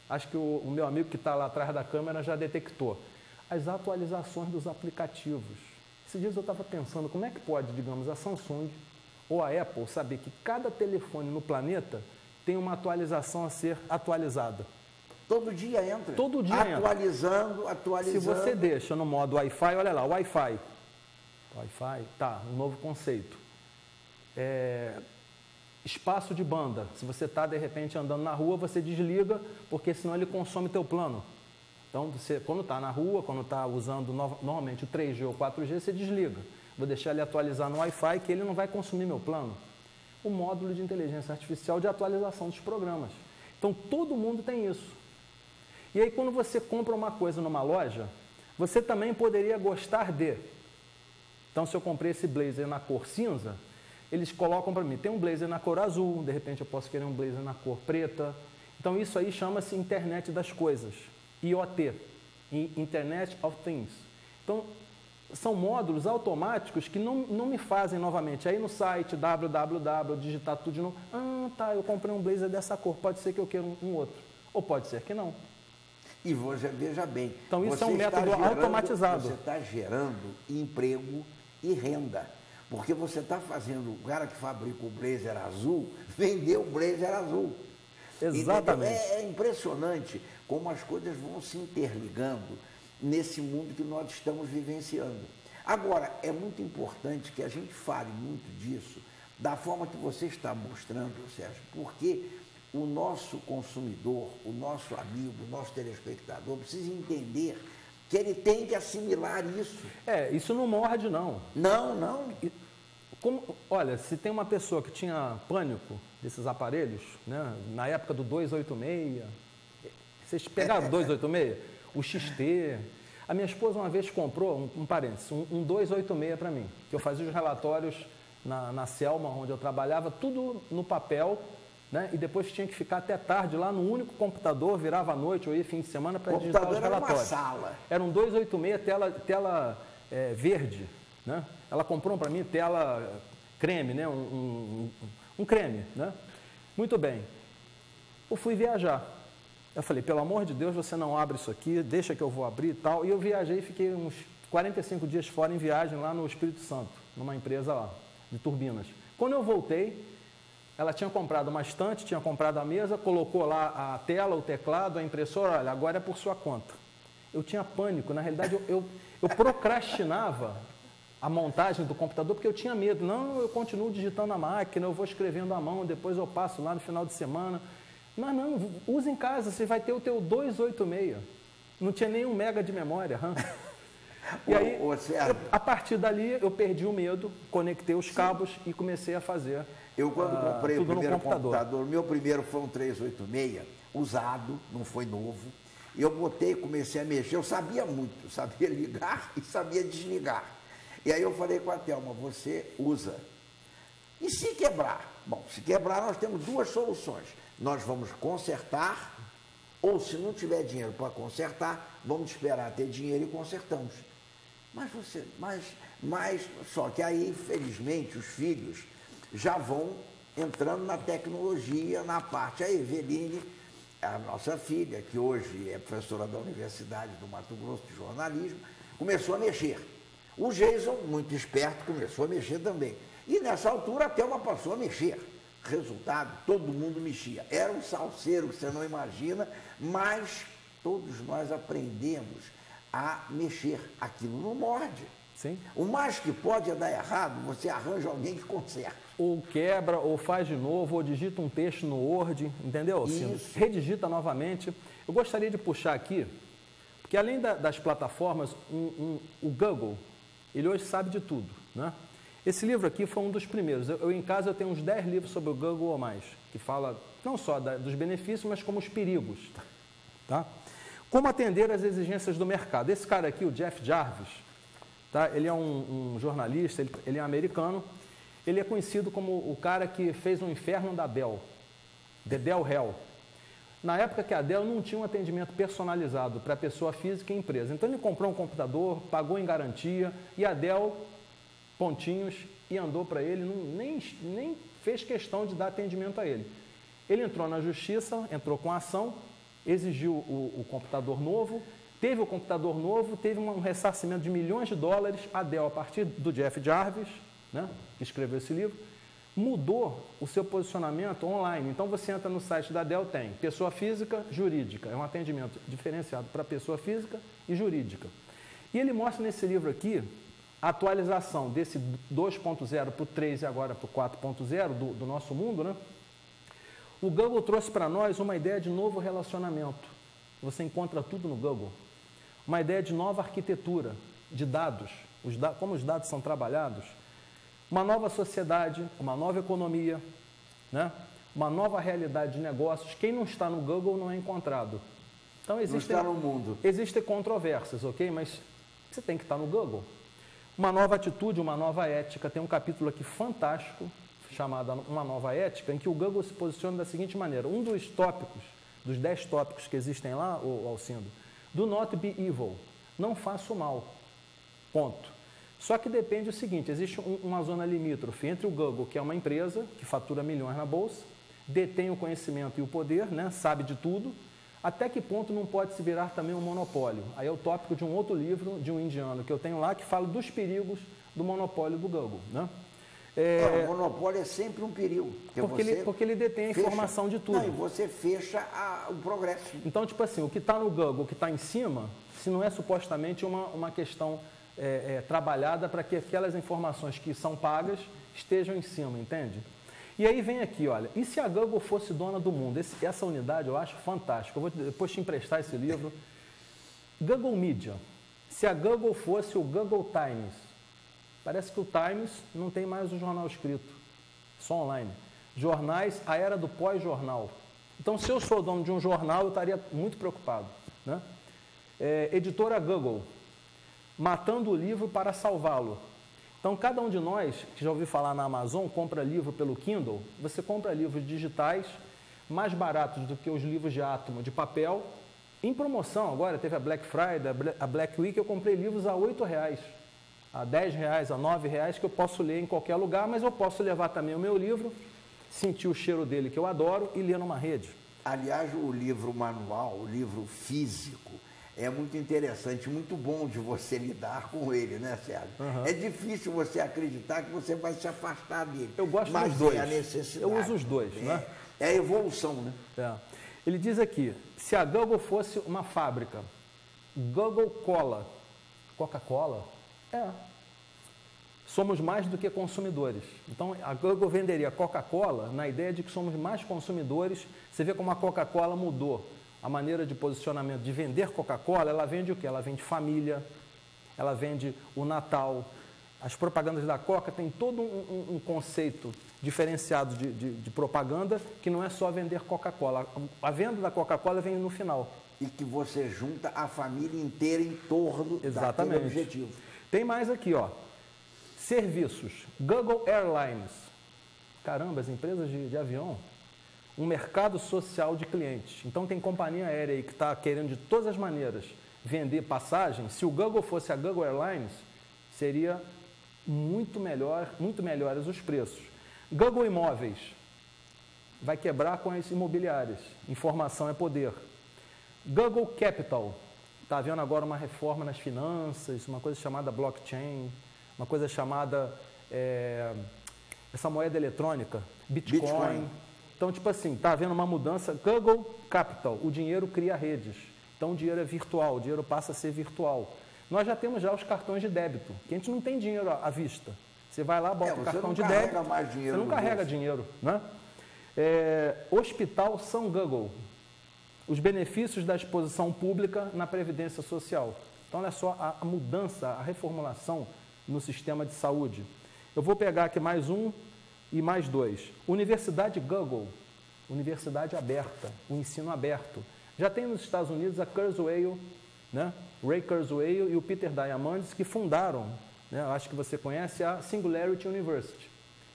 Acho que o meu amigo que está lá atrás da câmera já detectou. As atualizações dos aplicativos. Esses dias eu estava pensando, como é que pode, digamos, a Samsung ou a Apple saber que cada telefone no planeta tem uma atualização a ser atualizada? Todo dia entra. Todo dia atualizando. Se você deixa no modo Wi-Fi, olha lá, Wi-Fi. Wi-Fi, tá, um novo conceito. Espaço de banda. Se você está, de repente, andando na rua, você desliga, porque senão ele consome teu plano. Então, você, quando está na rua, quando está usando normalmente o 3G ou 4G, você desliga. Vou deixar ele atualizar no Wi-Fi, que ele não vai consumir meu plano. O módulo de inteligência artificial de atualização dos programas. Então, todo mundo tem isso. E aí, quando você compra uma coisa numa loja, você também poderia gostar de. Então, se eu comprei esse blazer na cor cinza, eles colocam para mim, tem um blazer na cor azul, de repente eu posso querer um blazer na cor preta. Então, isso aí chama-se internet das coisas. IoT, Internet of Things. Então, são módulos automáticos que não me fazem novamente. Aí no site, www, digitar tudo de novo. Tá, eu comprei um blazer dessa cor, pode ser que eu queira um outro. Ou pode ser que não. E você veja bem. Então, isso é um método automatizado. Você está gerando emprego e renda. Porque você está fazendo, o cara que fabrica o blazer azul, vendeu o blazer azul. Exatamente. É impressionante como as coisas vão se interligando nesse mundo que nós estamos vivenciando. Agora, é muito importante que a gente fale muito disso, da forma que você está mostrando, Sérgio, porque o nosso consumidor, o nosso amigo, o nosso telespectador precisa entender que ele tem que assimilar isso. Isso não morde, não. Não. Olha, se tem uma pessoa que tinha pânico desses aparelhos, né, na época do 286, vocês pegaram o 286? O XT. A minha esposa uma vez comprou, um parênteses, um 286 para mim, que eu fazia os relatórios na Selma, onde eu trabalhava, tudo no papel, né, e depois tinha que ficar até tarde lá no único computador, virava à noite ou ia fim de semana para digitar os relatórios. Era uma sala. Era um 286, tela verde, né? Ela comprou para mim tela creme, né? Um creme, né? Muito bem. Eu fui viajar. Eu falei, pelo amor de Deus, você não abre isso aqui, deixa que eu vou abrir e tal. E eu viajei e fiquei uns 45 dias fora em viagem lá no Espírito Santo, numa empresa lá, de turbinas. Quando eu voltei, ela tinha comprado uma estante, tinha comprado a mesa, colocou lá a tela, o teclado, a impressora, olha, agora é por sua conta. Eu tinha pânico, na realidade eu procrastinava a montagem do computador porque eu tinha medo. Não, eu continuo digitando na máquina, eu vou escrevendo à mão, depois eu passo lá no final de semana. Mas não, usa em casa, você vai ter o teu 286. Não tinha nem 1 mega de memória. E aí, a partir dali, eu perdi o medo, conectei os cabos e comecei a fazer. Eu, quando comprei o primeiro computador, meu primeiro foi um 386, usado, não foi novo. Eu botei, comecei a mexer, eu sabia muito, sabia ligar e sabia desligar. E aí eu falei com a Thelma, você usa. E se quebrar? Bom, se quebrar, nós temos duas soluções. Nós vamos consertar, ou se não tiver dinheiro para consertar, vamos esperar ter dinheiro e consertamos. Mas só que aí, felizmente, os filhos já vão entrando na tecnologia, na parte. A Eveline, a nossa filha, que hoje é professora da Universidade do Mato Grosso de jornalismo, começou a mexer. O Jason, muito esperto, começou a mexer também. E nessa altura a Thelma passou a mexer. Resultado, todo mundo mexia. Era um salseiro que você não imagina, mas todos nós aprendemos a mexer. Aquilo não morde. Sim. O mais que pode é dar errado, você arranja alguém que conserta. Ou quebra, ou faz de novo, ou digita um texto no Word, entendeu? Assim, redigita novamente. Eu gostaria de puxar aqui, porque além das plataformas, o Google, ele hoje sabe de tudo, né? Esse livro aqui foi um dos primeiros. Em casa eu tenho uns 10 livros sobre o Google ou mais, que fala não só dos benefícios, mas como os perigos. Tá? Como atender às exigências do mercado. Esse cara aqui, o Jeff Jarvis, tá? Ele é um jornalista, ele é americano. Ele é conhecido como o cara que fez o inferno da Dell, The Dell Hell. Na época que a Dell não tinha um atendimento personalizado para pessoa física e empresa. Então ele comprou um computador, pagou em garantia e a Dell, pontinhos, e andou para ele, nem fez questão de dar atendimento a ele. Ele entrou na justiça, entrou com a ação, exigiu o computador novo, teve o computador novo, teve um ressarcimento de milhões de dólares. A Dell, a partir do Jeff Jarvis, né, que escreveu esse livro, mudou o seu posicionamento online. Então você entra no site da Dell, tem pessoa física, jurídica. É um atendimento diferenciado para pessoa física e jurídica. E ele mostra nesse livro aqui a atualização desse 2.0 para o 3 e agora para o 4.0 do nosso mundo, né? O Google trouxe para nós uma ideia de novo relacionamento. Você encontra tudo no Google. Uma ideia de nova arquitetura, de dados, como os dados são trabalhados. Uma nova sociedade, uma nova economia, né? Uma nova realidade de negócios. Quem não está no Google não é encontrado. Então, não está no mundo. Existem controvérsias, ok? Mas você tem que estar no Google. Uma nova atitude, uma nova ética. Tem um capítulo aqui fantástico, chamado Uma Nova Ética, em que o Google se posiciona da seguinte maneira. Um dos tópicos, dos 10 tópicos que existem lá, Alcindo, do not be evil, não faça o mal, ponto. Só que depende do seguinte, existe uma zona limítrofe entre o Google, que é uma empresa que fatura milhões na bolsa, detém o conhecimento e o poder, né, sabe de tudo, até que ponto não pode se virar também um monopólio. Aí é o tópico de um outro livro, de um indiano, que eu tenho lá, que fala dos perigos do monopólio do Google, né? O monopólio é sempre um perigo. Porque ele detém a informação de tudo. Não, e você fecha o progresso. Então, tipo assim, o que está no Google, o que está em cima, se não é supostamente uma questão trabalhada para que aquelas informações que são pagas estejam em cima, entende? E aí vem aqui, olha, e se a Google fosse dona do mundo? Essa unidade eu acho fantástica. Eu vou depois te emprestar esse livro. Google Media. Se a Google fosse o Google Times, parece que o Times não tem mais o jornal escrito, só online. Jornais, a era do pós-jornal. Então, se eu sou dono de um jornal, eu estaria muito preocupado, né? Editora Google, matando o livro para salvá-lo. Então, cada um de nós, que já ouviu falar na Amazon, compra livro pelo Kindle, você compra livros digitais mais baratos do que os livros de átomo de papel. Em promoção, agora teve a Black Friday, a Black Week, eu comprei livros a R$8, a R$10, a R$9, que eu posso ler em qualquer lugar, mas eu posso levar também o meu livro, sentir o cheiro dele, que eu adoro, e ler numa rede. Aliás, o livro manual, o livro físico, é muito interessante, muito bom de você lidar com ele, né, Sérgio? Uhum. É difícil você acreditar que você vai se afastar dele. Eu gosto dos dois. É a necessidade. Eu uso os dois, né? É a evolução, né? É. Ele diz aqui, se a Google fosse uma fábrica, Google Cola, Coca-Cola, somos mais do que consumidores. Então, a Google venderia Coca-Cola na ideia de que somos mais consumidores. Você vê como a Coca-Cola mudou a maneira de posicionamento, de vender Coca-Cola. Ela vende o quê? Ela vende família, ela vende o Natal. As propagandas da Coca têm todo um conceito diferenciado de propaganda, que não é só vender Coca-Cola. A venda da Coca-Cola vem no final. E que você junta a família inteira em torno daquele objetivo. Tem mais aqui, ó. Serviços. Google Airlines. Caramba, as empresas de avião. Um mercado social de clientes. Então, tem companhia aérea aí que está querendo de todas as maneiras vender passagem. Se o Google fosse a Google Airlines, seria muito melhores os preços. Google Imóveis. Vai quebrar com as imobiliárias. Informação é poder. Google Capital. Está havendo agora uma reforma nas finanças, uma coisa chamada blockchain, uma coisa chamada essa moeda eletrônica, Bitcoin. Então, tipo assim, está havendo uma mudança. Google Capital, o dinheiro cria redes. Então, o dinheiro é virtual, o dinheiro passa a ser virtual. Nós já temos já os cartões de débito, que a gente não tem dinheiro à vista. Você vai lá, bota o cartão de débito, você não carrega dinheiro, né? Hospital São Google, os benefícios da exposição pública na Previdência Social. Então, olha só a mudança, a reformulação no sistema de saúde. Eu vou pegar aqui mais um e mais dois. Universidade Google, universidade aberta, o ensino aberto. Já tem nos Estados Unidos a Kurzweil, né? Ray Kurzweil e o Peter Diamandis, que fundaram, né? Acho que você conhece, a Singularity University.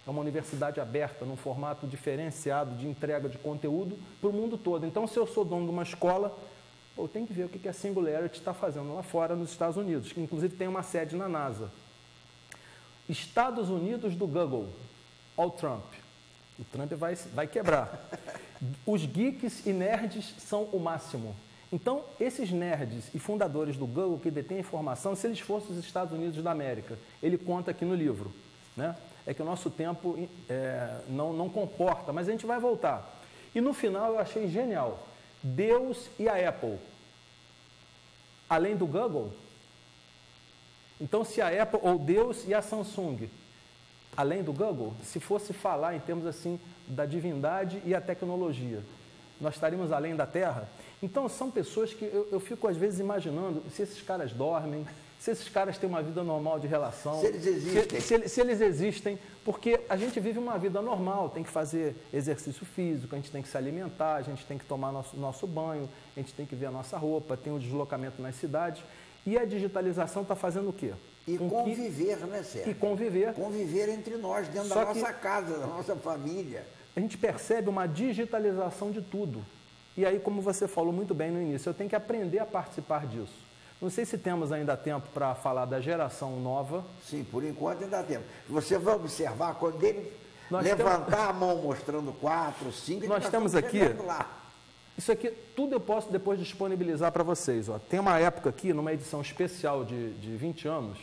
É uma universidade aberta, num formato diferenciado de entrega de conteúdo para o mundo todo. Então, se eu sou dono de uma escola, eu tenho que ver o que a Singularity está fazendo lá fora, nos Estados Unidos, que inclusive tem uma sede na NASA. Estados Unidos do Google. Olha o Trump. O Trump vai quebrar. Os geeks e nerds são o máximo. Então, esses nerds e fundadores do Google que detêm a informação, se eles fossem os Estados Unidos da América, ele conta aqui no livro, né? É que o nosso tempo não comporta, mas a gente vai voltar. E no final eu achei genial. Deus e a Apple. Além do Google. Então, se a Apple, ou Deus e a Samsung, além do Google, se fosse falar em termos assim da divindade e a tecnologia, nós estaríamos além da Terra? Então, são pessoas que eu fico às vezes imaginando se esses caras dormem, se esses caras têm uma vida normal de relação. Se eles existem. Se eles existem, porque a gente vive uma vida normal, tem que fazer exercício físico, a gente tem que se alimentar, a gente tem que tomar nosso banho, a gente tem que ver a nossa roupa, tem o deslocamento nas cidades. E a digitalização está fazendo o quê? E conviver, né, Sérgio? E conviver. Conviver entre nós, dentro da nossa casa, da nossa família. A gente percebe uma digitalização de tudo. E aí, como você falou muito bem no início, eu tenho que aprender a participar disso. Não sei se temos ainda tempo para falar da geração nova. Sim, por enquanto ainda temos. Você vai observar, quando ele levantar a mão mostrando 4, 5... Nós temos aqui... lá. Isso aqui, tudo eu posso depois disponibilizar para vocês. Ó. Tem uma época aqui, numa edição especial de 20 anos,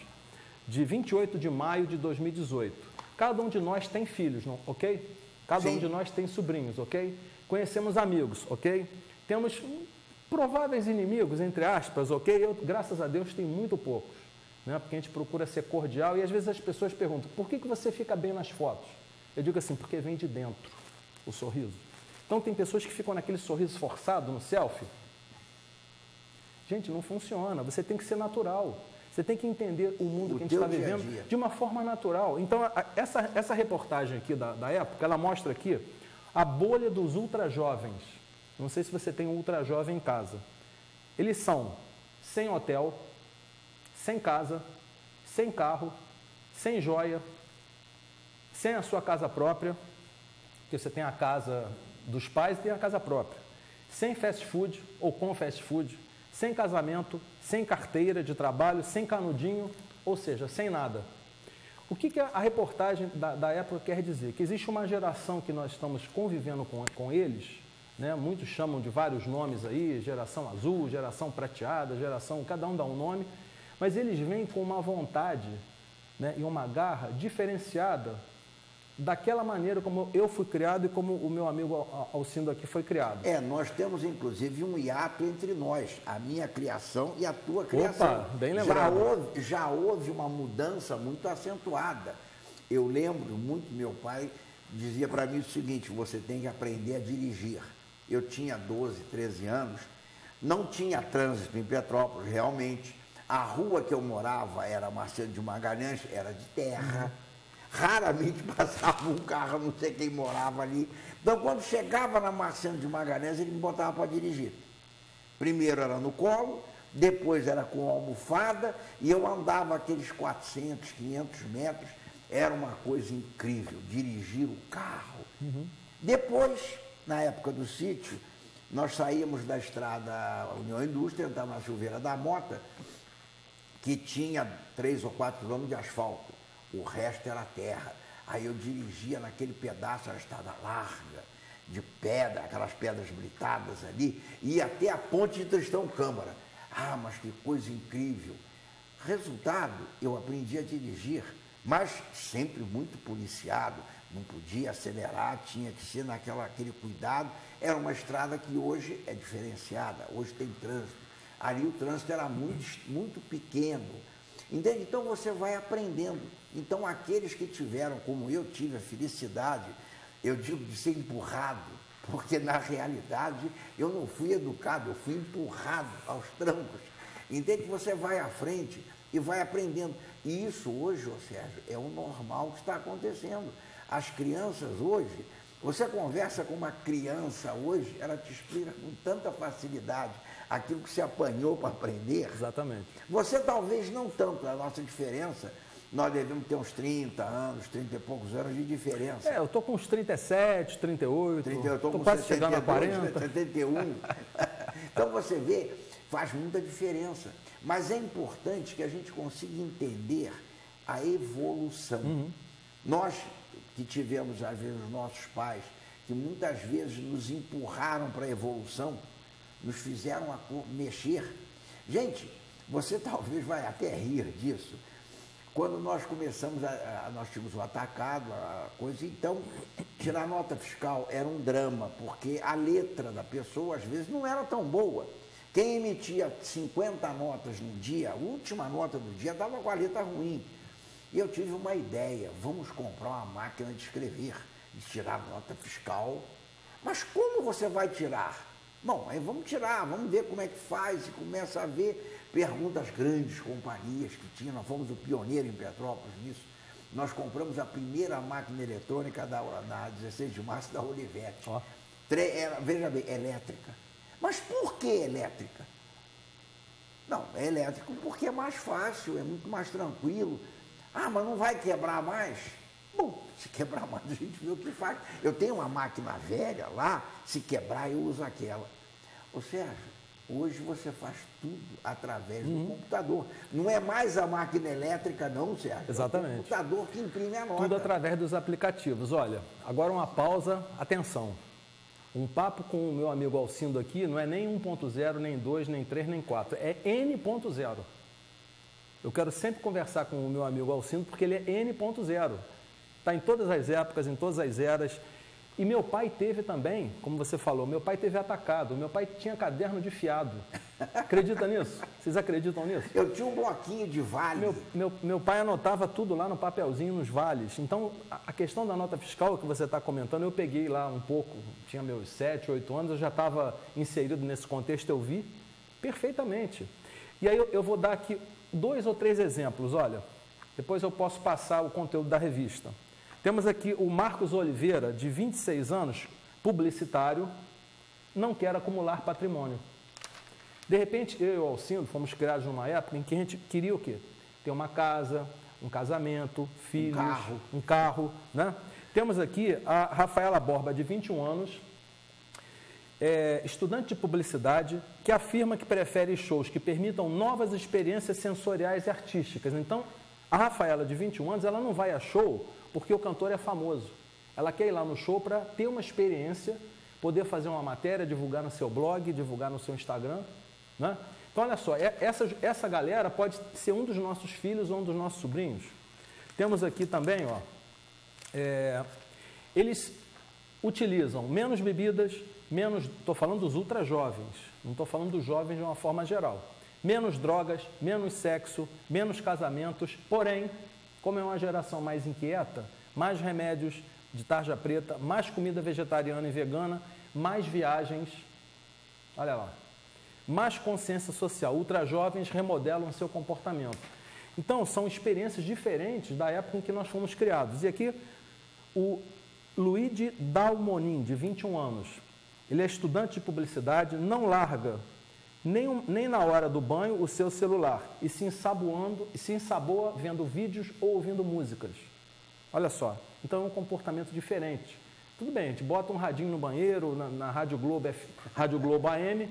de 28 de maio de 2018. Cada um de nós tem filhos, não, ok? Cada um de nós tem sobrinhos, ok? Conhecemos amigos, ok? Temos prováveis inimigos, entre aspas, ok? Eu, graças a Deus, tenho muito poucos, né? Porque a gente procura ser cordial e às vezes as pessoas perguntam, por que você fica bem nas fotos? Eu digo assim, porque vem de dentro o sorriso. Então, tem pessoas que ficam naquele sorriso forçado no selfie. Gente, não funciona. Você tem que ser natural. Você tem que entender o mundo que a gente está vivendo de uma forma natural. Então, essa reportagem aqui da época, ela mostra aqui a bolha dos ultrajovens. Não sei se você tem um ultrajovem em casa. Eles são sem hotel, sem casa, sem carro, sem joia, sem a sua casa própria, porque você tem a casa dos pais e tem a casa própria, sem fast food ou com fast food, sem casamento, sem carteira de trabalho, sem canudinho, ou seja, sem nada. O que a reportagem da época quer dizer? Que existe uma geração que nós estamos convivendo com eles, né? Muitos chamam de vários nomes aí, geração azul, geração prateada, geração, cada um dá um nome, mas eles vêm com uma vontade, né, e uma garra diferenciada daquela maneira como eu fui criado e como o meu amigo Alcindo aqui foi criado. Nós temos inclusive um hiato entre nós, a minha criação e a tua criação. Opa, bem lembrado. Já houve uma mudança muito acentuada. Eu lembro muito, meu pai dizia para mim o seguinte: você tem que aprender a dirigir. Eu tinha 12, 13 anos, não tinha trânsito em Petrópolis, realmente. A rua que eu morava era Marcelo de Magalhães, era de terra. Raramente passava um carro, não sei quem morava ali. Então, quando chegava na Marcelo de Magalhães, ele me botava para dirigir. Primeiro era no colo, depois era com almofada, e eu andava aqueles 400, 500 metros. Era uma coisa incrível, dirigir o carro. Depois, na época do sítio, nós saímos da estrada União Indústria, entramos na Silveira da Mota, que tinha 3 ou 4 quilômetros de asfalto. O resto era terra. Aí eu dirigia naquele pedaço, a estrada larga, de pedra, aquelas pedras britadas ali, e ia até a ponte de Tristão Câmara. Ah, mas que coisa incrível. Resultado, eu aprendi a dirigir, mas sempre muito policiado, não podia acelerar, tinha que ser aquele cuidado. Era uma estrada que hoje é diferenciada, hoje tem trânsito. Ali o trânsito era muito pequeno. Entende? Então você vai aprendendo. Então aqueles que tiveram, como eu tive a felicidade, eu digo de ser empurrado, porque na realidade eu não fui educado, eu fui empurrado aos trancos. Entende? Você vai à frente e vai aprendendo. E isso hoje, ô Sérgio, é o normal que está acontecendo. As crianças hoje, você conversa com uma criança hoje, ela te explica com tanta facilidade aquilo que se apanhou para aprender. Exatamente. Você talvez não tanto, a nossa diferença, nós devemos ter uns 30 anos, 30 e poucos anos de diferença. Eu estou com uns 37, 38, eu estou quase chegando a 40. 71. Então você vê, faz muita diferença. Mas é importante que a gente consiga entender a evolução. Nós que tivemos, às vezes, os nossos pais, que muitas vezes nos empurraram para a evolução, nos fizeram mexer. Gente, você talvez vai até rir disso. Quando nós começamos, nós tínhamos o atacado, a coisa, então, tirar nota fiscal era um drama, porque a letra da pessoa, às vezes, não era tão boa. Quem emitia 50 notas no dia, a última nota do dia, dava com a letra ruim. E eu tive uma ideia, vamos comprar uma máquina de escrever, de tirar nota fiscal. Mas como você vai tirar? Bom, aí vamos tirar, vamos ver como é que faz, e começa a ver, pergunta às grandes companhias que tinham, nós fomos o pioneiro em Petrópolis nisso. Nós compramos a primeira máquina eletrônica na 16 de março da Olivetti. Veja bem, elétrica. Mas por que elétrica? Não, é elétrico porque é mais fácil, é muito mais tranquilo. Ah, mas não vai quebrar mais? Bom, se quebrar mais, a gente vê o que faz. Eu tenho uma máquina velha lá, se quebrar, eu uso aquela. Ô Sérgio, hoje você faz tudo através do computador. Não é mais a máquina elétrica, não, Sérgio. Exatamente. É o computador que imprime a nota. Tudo através dos aplicativos. Olha, agora uma pausa, atenção. Um papo com o meu amigo Alcindo aqui não é nem 1.0, nem 2, nem 3, nem 4. É N.0. Eu quero sempre conversar com o meu amigo Alcindo porque ele é N.0. Está em todas as épocas, em todas as eras. E meu pai teve também, como você falou, meu pai teve atacado. Meu pai tinha caderno de fiado. Acredita nisso? Vocês acreditam nisso? Eu tinha um bloquinho de vale. Meu pai anotava tudo lá no papelzinho, nos vales. Então, a questão da nota fiscal que você está comentando, eu peguei lá um pouco, tinha meus 7, 8 anos, eu já estava inserido nesse contexto, eu vi. Perfeitamente. E aí eu vou dar aqui 2 ou 3 exemplos, olha, depois eu posso passar o conteúdo da revista. Temos aqui o Marcos Oliveira, de 26 anos, publicitário, não quer acumular patrimônio. De repente, eu e o Alcindo fomos criados numa época em que a gente queria o quê? Ter uma casa, um casamento, filhos, um carro, né? Temos aqui a Rafaela Borba, de 21 anos, estudante de publicidade, que afirma que prefere shows que permitam novas experiências sensoriais e artísticas. Então, a Rafaela, de 21 anos, ela não vai a show porque o cantor é famoso. Ela quer ir lá no show para ter uma experiência, poder fazer uma matéria, divulgar no seu blog, divulgar no seu Instagram, né? Então, olha só, essa galera pode ser um dos nossos filhos ou um dos nossos sobrinhos. Temos aqui também, ó, eles utilizam menos bebidas, estou falando dos ultra jovens, não estou falando dos jovens de uma forma geral. Menos drogas, menos sexo, menos casamentos, porém, como é uma geração mais inquieta, mais remédios de tarja preta, mais comida vegetariana e vegana, mais viagens, olha lá, mais consciência social. Ultra jovens remodelam seu comportamento. Então, são experiências diferentes da época em que nós fomos criados. E aqui, o Luigi Dalmonin, de 21 anos, ele é estudante de publicidade, não larga nem na hora do banho o seu celular e se ensaboa vendo vídeos ou ouvindo músicas. Olha só, então é um comportamento diferente. Tudo bem, a gente bota um radinho no banheiro, na Rádio Globo AM.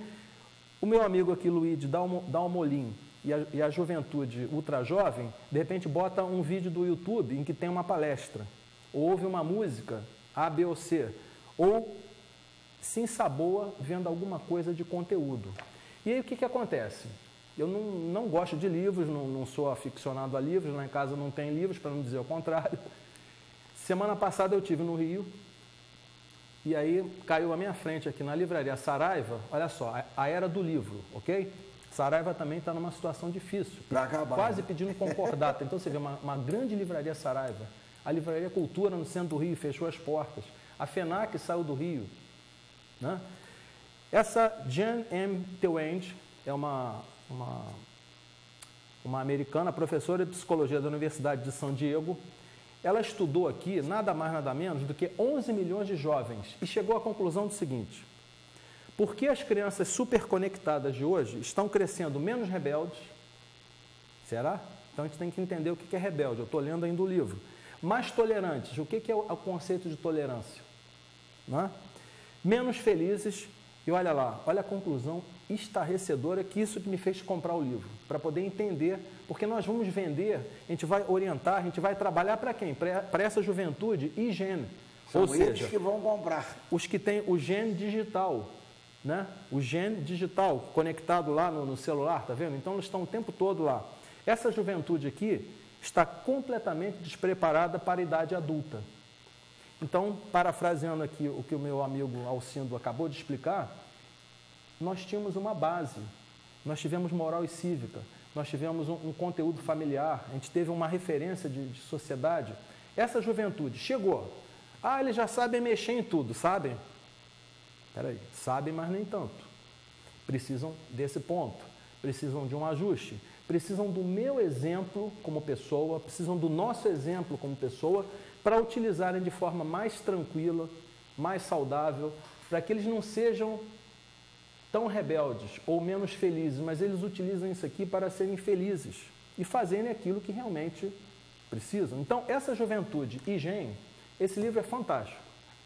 O meu amigo aqui, Luigi Dalmolin, e a juventude ultra jovem, de repente bota um vídeo do YouTube em que tem uma palestra, ou ouve uma música A, B ou C, ou se ensaboa vendo alguma coisa de conteúdo. E aí o que acontece? Eu não gosto de livros, não sou aficionado a livros, lá em casa não tem livros, para não dizer o contrário. Semana passada eu estive no Rio, e aí caiu à minha frente aqui na livraria Saraiva, olha só, a era do livro, ok? Saraiva também está numa situação difícil, quase pedindo concordata. Então você vê uma grande livraria Saraiva, a Livraria Cultura no centro do Rio fechou as portas, a FENAC saiu do Rio, né? Essa Jan M. Tewend é uma americana, professora de psicologia da Universidade de São Diego. Ela estudou aqui nada mais, nada menos do que 11 milhões de jovens e chegou à conclusão do seguinte: por que as crianças superconectadas de hoje estão crescendo menos rebeldes? Será? Então a gente tem que entender o que é rebelde. Eu estou lendo ainda o livro. Mais tolerantes. O que é o conceito de tolerância? Não é? Menos felizes. E olha lá, olha a conclusão estarrecedora que isso que me fez comprar o livro, para poder entender, porque nós vamos vender, a gente vai orientar, a gente vai trabalhar para quem? Para essa juventude higiene. Ou seja, que vão comprar. Os que têm o gene digital, né? O gene digital conectado lá no celular, tá vendo? Então eles estão o tempo todo lá. Essa juventude aqui está completamente despreparada para a idade adulta. Então, parafraseando aqui o que o meu amigo Alcindo acabou de explicar, nós tínhamos uma base, nós tivemos moral e cívica, nós tivemos um conteúdo familiar, a gente teve uma referência de sociedade. Essa juventude chegou, eles já sabem mexer em tudo, sabem? Espera aí, sabem, mas nem tanto. Precisam desse ponto, precisam de um ajuste, precisam do meu exemplo como pessoa, precisam do nosso exemplo como pessoa, para utilizarem de forma mais tranquila, mais saudável, para que eles não sejam tão rebeldes ou menos felizes, mas eles utilizam isso aqui para serem felizes e fazerem aquilo que realmente precisam. Então, essa juventude higiene, esse livro é fantástico.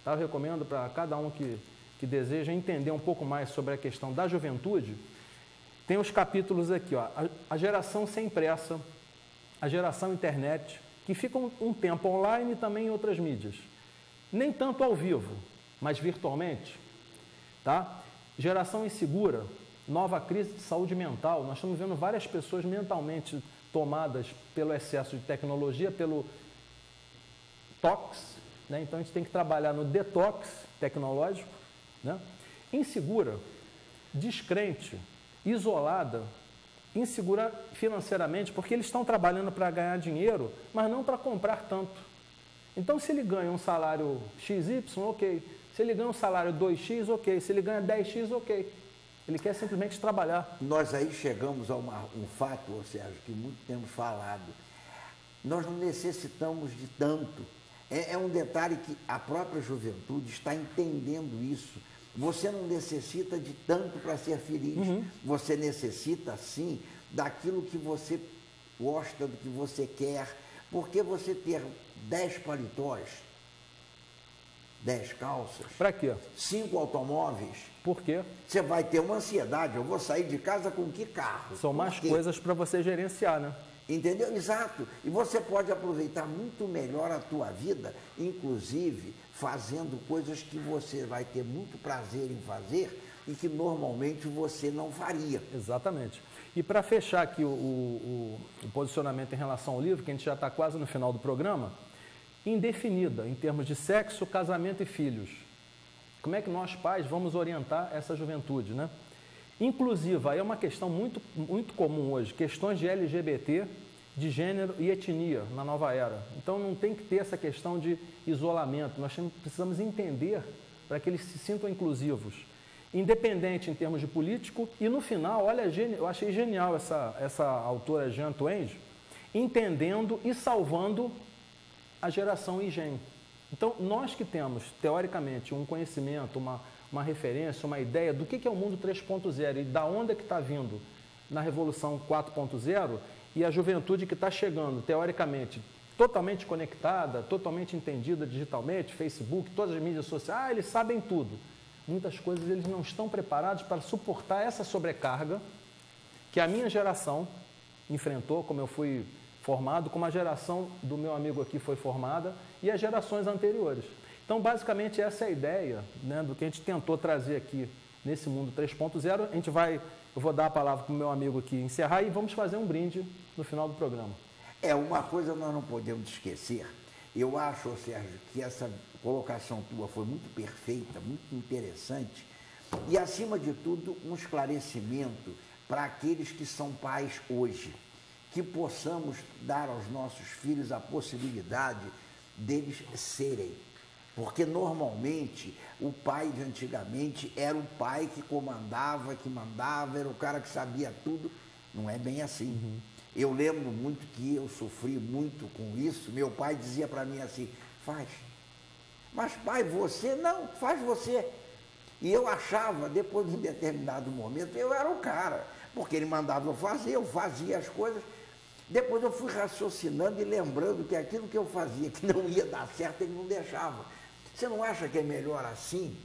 Tá? Eu recomendo para cada um que deseja entender um pouco mais sobre a questão da juventude. Tem os capítulos aqui, ó, a geração sem pressa, a geração internet, que ficam um tempo online e também em outras mídias. Nem tanto ao vivo, mas virtualmente. Tá? Geração insegura, nova crise de saúde mental. Nós estamos vendo várias pessoas mentalmente tomadas pelo excesso de tecnologia, pelo tox, né? Então a gente tem que trabalhar no detox tecnológico, né? Insegura, descrente, isolada, insegura financeiramente, porque eles estão trabalhando para ganhar dinheiro, mas não para comprar tanto. Então, se ele ganha um salário XY, ok. Se ele ganha um salário 2X, ok. Se ele ganha 10X, ok. Ele quer simplesmente trabalhar. Nós aí chegamos a um fato, ou seja, que muito temos falado. Nós não necessitamos de tanto. É um detalhe que a própria juventude está entendendo isso. Você não necessita de tanto para ser feliz. Você necessita, sim, daquilo que você gosta, do que você quer. Porque você ter 10 paletós, 10 calças... Para quê? 5 automóveis... Por quê? Você vai ter uma ansiedade. Eu vou sair de casa com que carro? São mais coisas para você gerenciar, né? Entendeu? Exato. E você pode aproveitar muito melhor a tua vida, inclusive fazendo coisas que você vai ter muito prazer em fazer e que normalmente você não faria. Exatamente. E para fechar aqui o posicionamento em relação ao livro, que a gente já está quase no final do programa, indefinida em termos de sexo, casamento e filhos. Como é que nós, pais, vamos orientar essa juventude, né? Inclusiva, é uma questão muito, muito comum hoje, questões de LGBT, de gênero e etnia na nova era. Então, não tem que ter essa questão de isolamento. Nós precisamos entender para que eles se sintam inclusivos. Independente em termos de político. E, no final, olha, eu achei genial essa autora Jean Twenge, entendendo e salvando a geração IGEM. Então, nós que temos, teoricamente, um conhecimento, uma referência, uma ideia do que é o mundo 3.0 e da onde é que está vindo na Revolução 4.0 e a juventude que está chegando, teoricamente, totalmente conectada, totalmente entendida digitalmente, Facebook, todas as mídias sociais, eles sabem tudo. Muitas coisas eles não estão preparados para suportar essa sobrecarga que a minha geração enfrentou, como eu fui formado, como a geração do meu amigo aqui foi formada e as gerações anteriores. Então, basicamente, essa é a ideia, né, do que a gente tentou trazer aqui nesse mundo 3.0. Eu vou dar a palavra para o meu amigo aqui encerrar e vamos fazer um brinde no final do programa. Uma coisa nós não podemos esquecer. Eu acho, Sérgio, que essa colocação tua foi muito perfeita, muito interessante e, acima de tudo, um esclarecimento para aqueles que são pais hoje, que possamos dar aos nossos filhos a possibilidade deles serem. Porque, normalmente, o pai de antigamente era o pai que comandava, que mandava, era o cara que sabia tudo. Não é bem assim. Eu lembro muito que eu sofri muito com isso. Meu pai dizia para mim assim, faz. Mas, pai, você? Não, faz você. E eu achava, depois de um determinado momento, eu era o cara. Porque ele mandava eu fazia as coisas. Depois eu fui raciocinando e lembrando que aquilo que eu fazia, que não ia dar certo, ele não deixava. Você não acha que é melhor assim?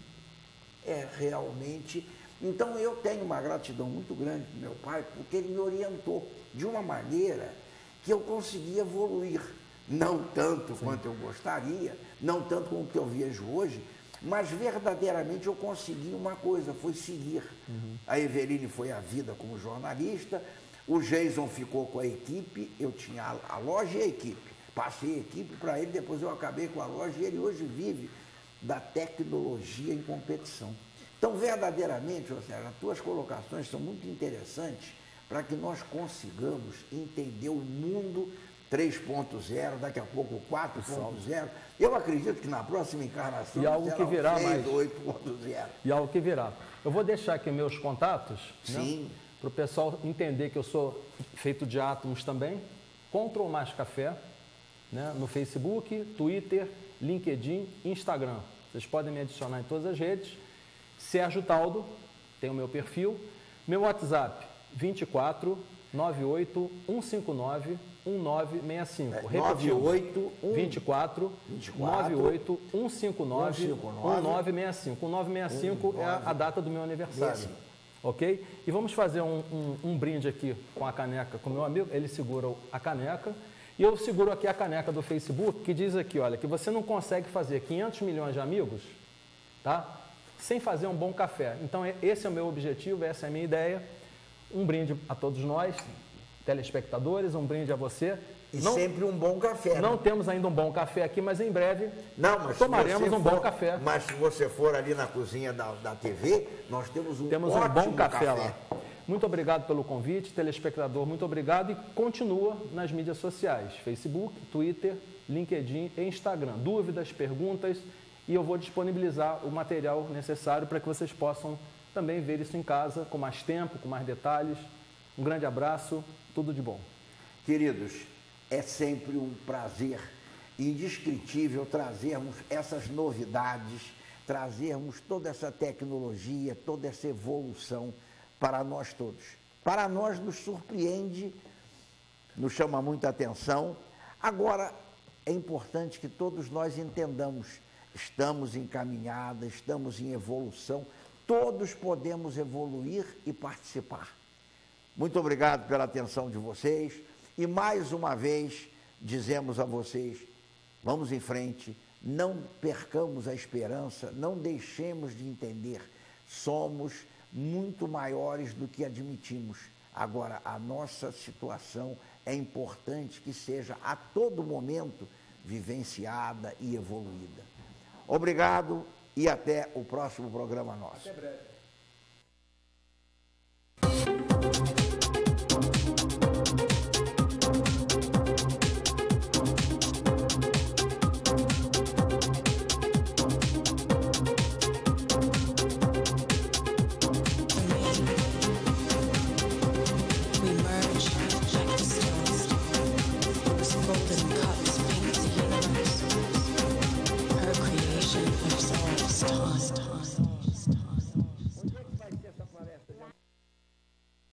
Realmente. Então eu tenho uma gratidão muito grande para meu pai, porque ele me orientou de uma maneira que eu consegui evoluir. Não tanto quanto eu gostaria, não tanto como que eu vejo hoje, mas verdadeiramente eu consegui uma coisa, foi seguir. A Eveline foi a vida como jornalista, o Jason ficou com a equipe, eu tinha a loja e a equipe. Passei a equipe para ele, depois eu acabei com a loja e ele hoje vive da tecnologia em competição. Então, verdadeiramente, ou seja, as tuas colocações são muito interessantes para que nós consigamos entender o mundo 3.0, daqui a pouco 4.0. Eu acredito que na próxima encarnação e algo que virá mais 8.0. E algo que virá. Eu vou deixar aqui meus contatos, sim, né, para o pessoal entender que eu sou feito de átomos também. Control Mais Café, né, no Facebook, Twitter, LinkedIn, Instagram. Vocês podem me adicionar em todas as redes. Sérgio Taldo, tem o meu perfil. Meu WhatsApp, 24 98 159 1965. Repetindo, 24 98 159 1965. O 965 é a data do meu aniversário. Ok? E vamos fazer um brinde aqui com a caneca, com o meu amigo. Ele segura a caneca. E eu seguro aqui a caneca do Facebook, que diz aqui, olha, que você não consegue fazer 500 milhões de amigos, tá? Sem fazer um bom café. Então, esse é o meu objetivo, essa é a minha ideia. Um brinde a todos nós, telespectadores, um brinde a você. E sempre um bom café. Não temos ainda um bom café aqui, mas em breve tomaremos bom café. Mas se você for ali na cozinha da TV, nós temos um bom café lá. Muito obrigado pelo convite, telespectador, muito obrigado e continua nas mídias sociais, Facebook, Twitter, LinkedIn e Instagram. Dúvidas, perguntas, e eu vou disponibilizar o material necessário para que vocês possam também ver isso em casa, com mais tempo, com mais detalhes. Um grande abraço, tudo de bom. Queridos, é sempre um prazer indescritível trazermos essas novidades, trazermos toda essa tecnologia, toda essa evolução para nós todos. Para nós nos surpreende, nos chama muita atenção. Agora, é importante que todos nós entendamos, estamos em caminhada, estamos em evolução, todos podemos evoluir e participar. Muito obrigado pela atenção de vocês e mais uma vez dizemos a vocês, vamos em frente, não percamos a esperança, não deixemos de entender, somos muito maiores do que admitimos. Agora, a nossa situação é importante que seja a todo momento vivenciada e evoluída. Obrigado e até o próximo programa nosso. Até breve.